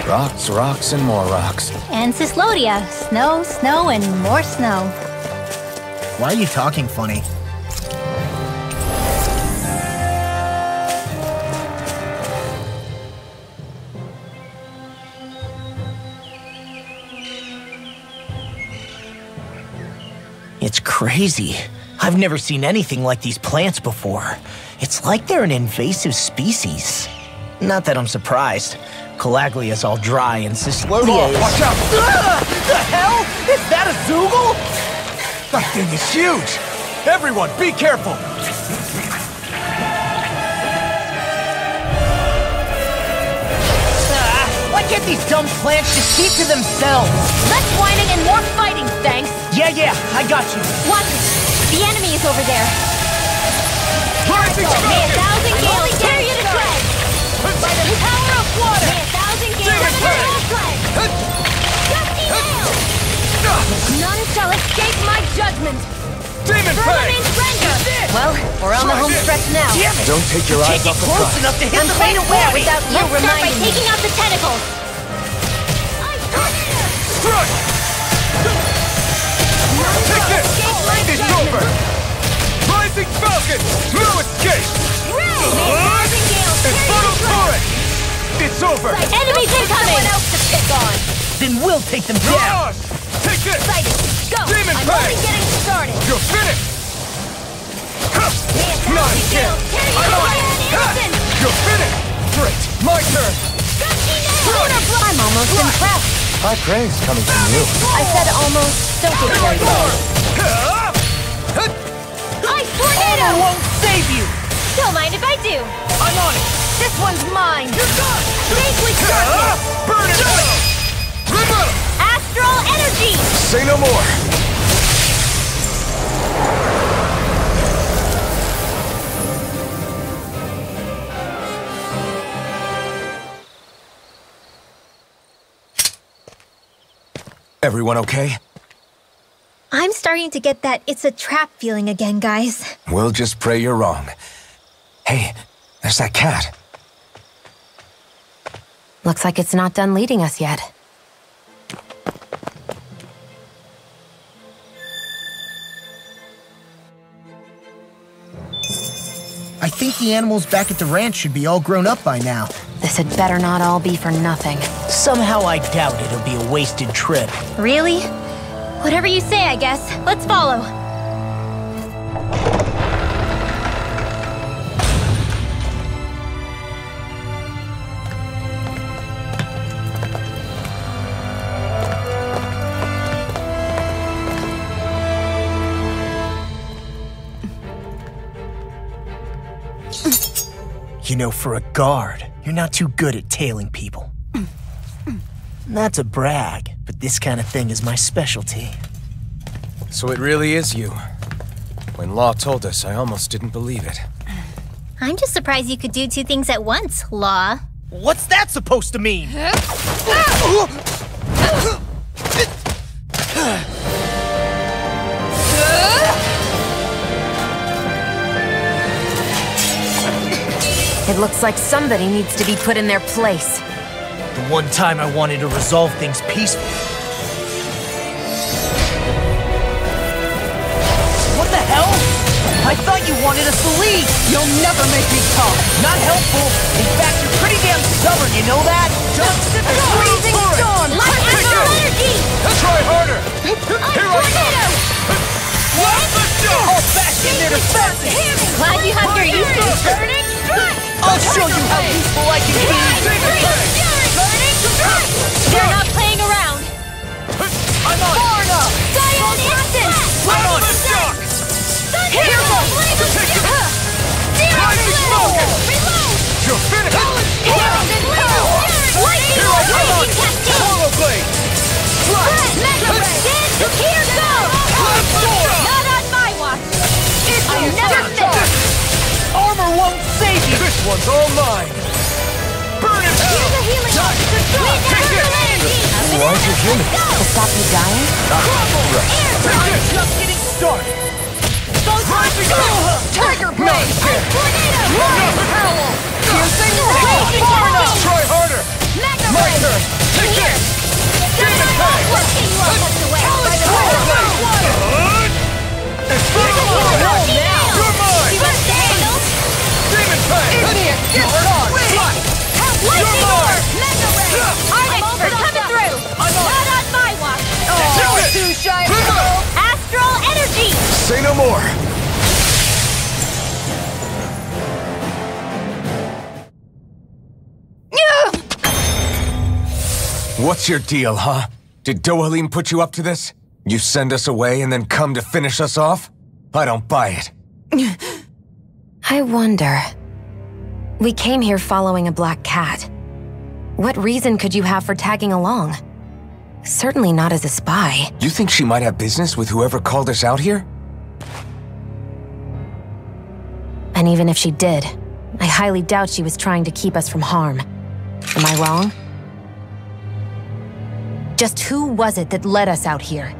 Rocks, rocks, and more rocks. And Cyslodia. Snow, snow, and more snow. Why are you talking funny? It's crazy. I've never seen anything like these plants before. It's like they're an invasive species. Not that I'm surprised. Calaglia's all dry and Cyslodia is... Watch out! The hell? Is that a Zoogle? That thing is huge! Everyone, be careful! Why can't these dumb plants just keep to themselves? Less whining and more fighting, thanks. Yeah, I got you. Watch it. The enemy is over there. Rising May a thousand gales tear you to shreds. By the Power of water. May a thousand gales tear you to shreds. Dusty nails. None shall escape my judgment. Demon Fang! Well, we're on the home stretch now. Damn it! Don't take your eyes Can't get off the close prize. enough to hit I'm the quite main aware enemy. without you Let's start by reminding me. taking out the tentacles. Strike! Take this! It's over! Rising Falcon! No escape! Infernal Torrent! It's over! Enemies incoming! Someone else to pick on. Then we'll take them down. Mirage! Take this! Excited. Go. Demon I'm Fang! only getting started. You're finished! Not again! I'm on it! You're finished! Great! My turn! I'm almost impressed. High praise coming from you. I said almost. Don't get carried away. Ice tornado! I won't save you! Don't mind if I do. I'm on it! This one's mine. Face with darkness! Burn it up! Astral energy! Say no more. Everyone okay? I'm starting to get that it's a trap feeling again, guys. We'll just pray you're wrong. Hey, there's that cat. Looks like it's not done leading us yet. I think the animals back at the ranch should be all grown up by now. This had better not all be for nothing. Somehow I doubt it'll be a wasted trip. Really? Whatever you say, I guess. Let's follow. You know, for a guard, you're not too good at tailing people. Not to brag, but this kind of thing is my specialty. So it really is you. When Law told us, I almost didn't believe it. I'm just surprised you could do two things at once, Law. What's that supposed to mean? It looks like somebody needs to be put in their place. The one time I wanted to resolve things peacefully. What the hell? I thought you wanted us to leave! You'll never make me talk. Not helpful. In fact, you're pretty damn stubborn, you know that? Just sit there. Freezing storm! Light astral energy! Try harder! Here I come! All back in their defenses! Glad you have your useful burning strike! I'll show you how useful I can be! Burning strike! They're not playing around. I'm on it! Cyan instant! I'm on it! Here goes! Rising smoke! You're finished! Lightning raging cascade! Swallow blade! Mega ray! Here goes! Not on my watch! I'll never miss! Armor won't save you! This one's all mine! Burn it Here's a hell! healing Die! With astral energy! Why'd you heal me? To stop you dying? I'm just getting started! Rising hell! Tiger blade! Tornado! Howl! Try harder! Mega My ray! turn! Take this! Demon tag! Working you all the way! Power blade! It's You're You're mine! Demon tag! Idiot! Get on! Lightning orb! Mega ray! Arctic coming through! Not on my watch! Oh, too shy! Astral energy! Say no more. What's your deal, huh? Did Dohalim put you up to this? You send us away and then come to finish us off? I don't buy it. I wonder. We came here following a black cat. What reason could you have for tagging along? Certainly not as a spy. You think she might have business with whoever called us out here? And even if she did, I highly doubt she was trying to keep us from harm. Am I wrong? Just who was it that led us out here?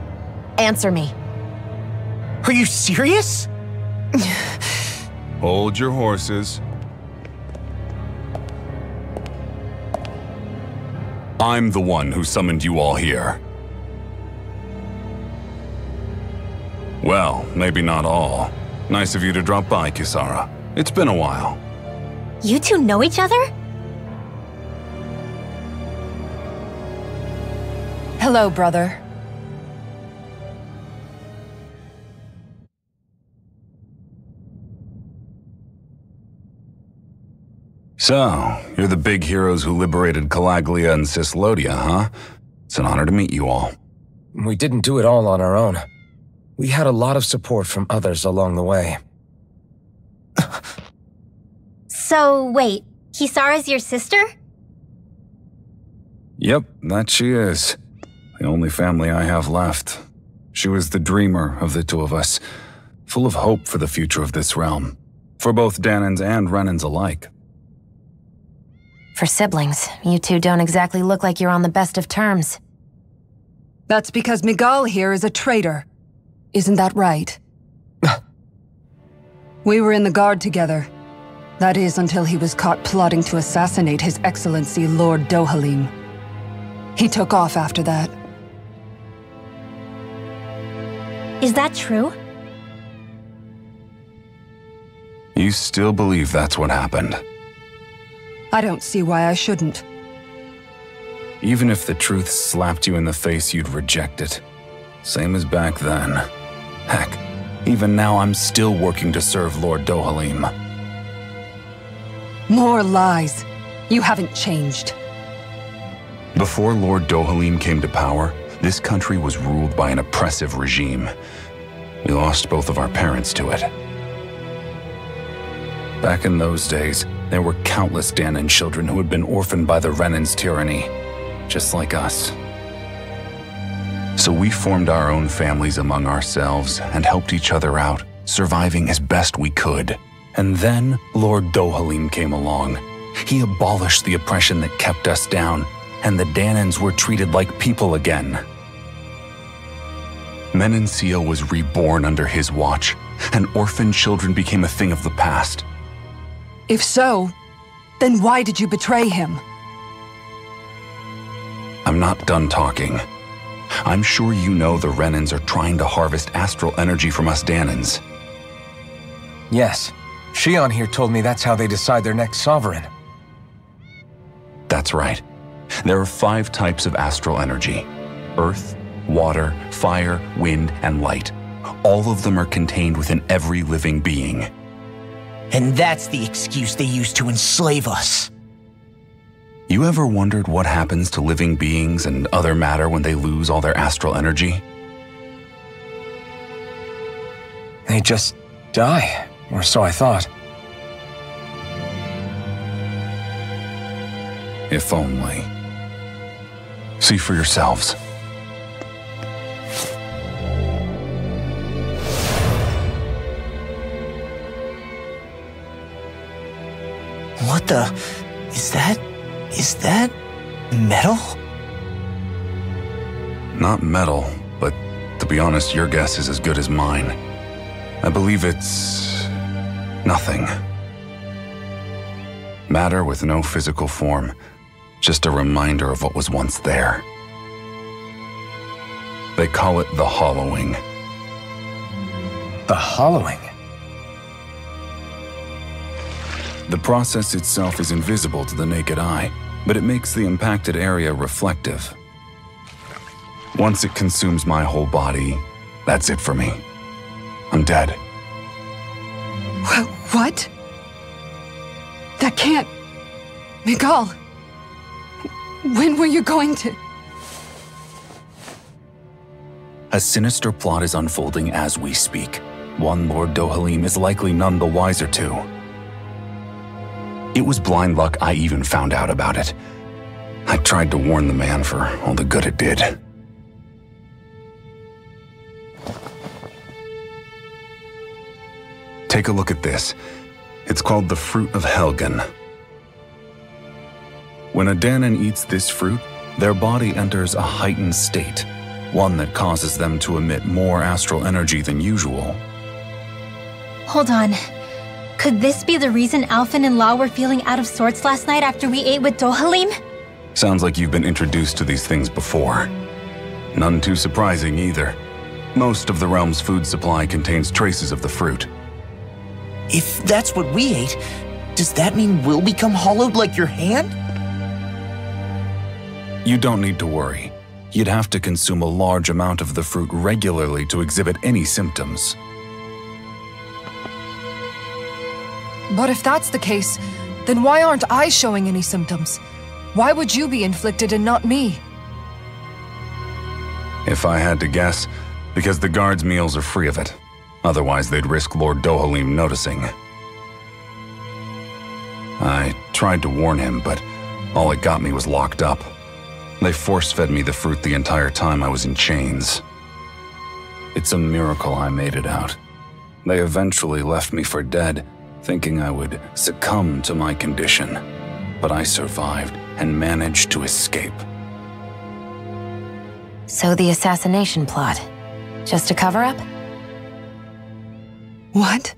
Answer me. Are you serious? Hold your horses. I'm the one who summoned you all here. Well, maybe not all. Nice of you to drop by, Kisara. It's been a while. You two know each other? Hello, brother. So, you're the big heroes who liberated Calaglia and Cislodia, huh? It's an honor to meet you all. We didn't do it all on our own. We had a lot of support from others along the way. So, wait, Kisara's your sister? Yep, that she is. The only family I have left. She was the dreamer of the two of us, full of hope for the future of this realm, for both Danans and Renans alike. For siblings, you two don't exactly look like you're on the best of terms. That's because Miguel here is a traitor. Isn't that right? We were in the Guard together. That is, until he was caught plotting to assassinate His Excellency Lord Dohalim. He took off after that. Is that true? You still believe that's what happened? I don't see why I shouldn't. Even if the truth slapped you in the face, you'd reject it. Same as back then. Heck, even now I'm still working to serve Lord Dohalim. More lies. You haven't changed. Before Lord Dohalim came to power, this country was ruled by an oppressive regime. We lost both of our parents to it. Back in those days, there were countless Danan children who had been orphaned by the Renan's tyranny, just like us. So we formed our own families among ourselves and helped each other out, surviving as best we could. And then Lord Dohalim came along. He abolished the oppression that kept us down, and the Danans were treated like people again. Menancia was reborn under his watch, and orphaned children became a thing of the past. If so, then why did you betray him? I'm not done talking. I'm sure you know the Renans are trying to harvest astral energy from us Danans. Yes. Shion here told me that's how they decide their next sovereign. That's right. There are 5 types of astral energy: earth, water, fire, wind, and light. All of them are contained within every living being. And that's the excuse they use to enslave us. You ever wondered what happens to living beings and other matter when they lose all their astral energy? They just die, or so I thought. If only. See for yourselves. What the... Is that metal? Not metal, but to be honest, your guess is as good as mine. I believe it's... nothing. Matter with no physical form. Just a reminder of what was once there. They call it the hollowing. The hollowing? The process itself is invisible to the naked eye, but it makes the impacted area reflective. Once it consumes my whole body, that's it for me. I'm dead. What? That can't... Miguel! When were you going to... A sinister plot is unfolding as we speak. One Lord Dohalim is likely none the wiser to. It was blind luck I even found out about it. I tried to warn the man for all the good it did. Take a look at this. It's called the Fruit of Helgen. When a Danan eats this fruit, their body enters a heightened state, one that causes them to emit more astral energy than usual. Hold on. Could this be the reason Alphen and Law were feeling out of sorts last night after we ate with Dohalim? Sounds like you've been introduced to these things before. None too surprising either. Most of the realm's food supply contains traces of the fruit. If that's what we ate, does that mean we'll become hollowed like your hand? You don't need to worry. You'd have to consume a large amount of the fruit regularly to exhibit any symptoms. But if that's the case, then why aren't I showing any symptoms? Why would you be inflicted and not me? If I had to guess, because the guards' meals are free of it. Otherwise, they'd risk Lord Dohalim noticing. I tried to warn him, but all it got me was locked up. They force-fed me the fruit the entire time I was in chains. It's a miracle I made it out. They eventually left me for dead, thinking I would succumb to my condition. But I survived and managed to escape. So the assassination plot, just a cover-up? What?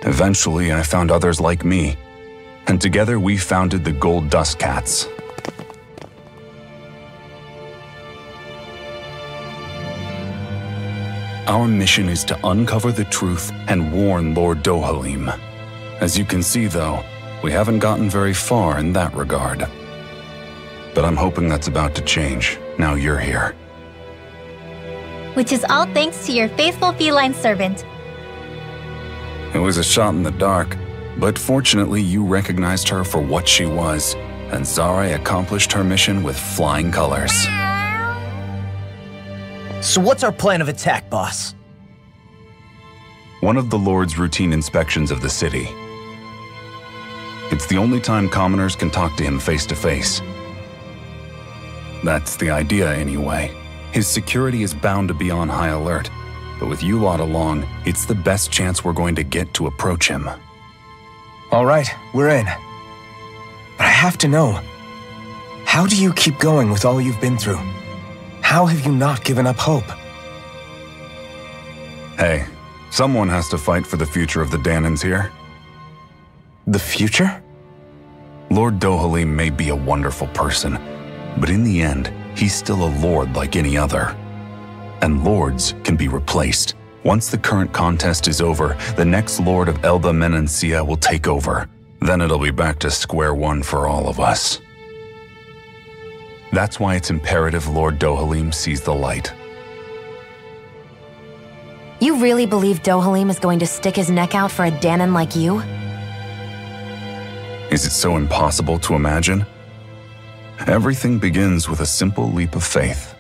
Eventually, I found others like me, and together we founded the Gold Dust Cats. Our mission is to uncover the truth and warn Lord Dohalim. As you can see, though, we haven't gotten very far in that regard. But I'm hoping that's about to change, now you're here. Which is all thanks to your faithful feline servant. It was a shot in the dark, but fortunately you recognized her for what she was, and Zare accomplished her mission with flying colors. So what's our plan of attack, boss? One of the Lord's routine inspections of the city. It's the only time commoners can talk to him face to face. That's the idea anyway. His security is bound to be on high alert, but with you lot along, it's the best chance we're going to get to approach him. All right, we're in. But I have to know, how do you keep going with all you've been through? How have you not given up hope? Hey, someone has to fight for the future of the Danans here. The future? Lord Dohalim may be a wonderful person, but in the end, he's still a lord like any other. And lords can be replaced. Once the current contest is over, the next lord of Elba Menancia will take over. Then it'll be back to square one for all of us. That's why it's imperative Lord Dohalim sees the light. You really believe Dohalim is going to stick his neck out for a Danan like you? Is it so impossible to imagine? Everything begins with a simple leap of faith.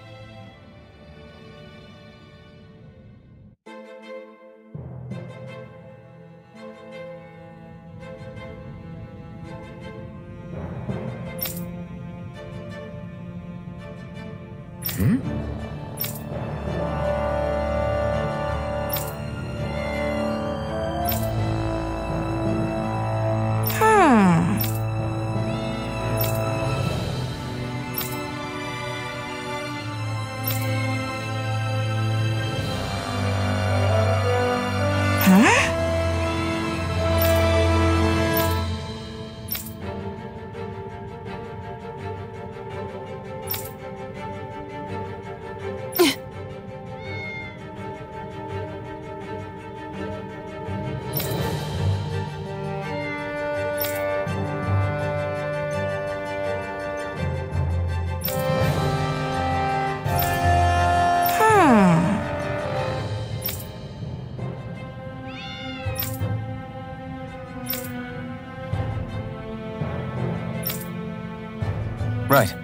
Right.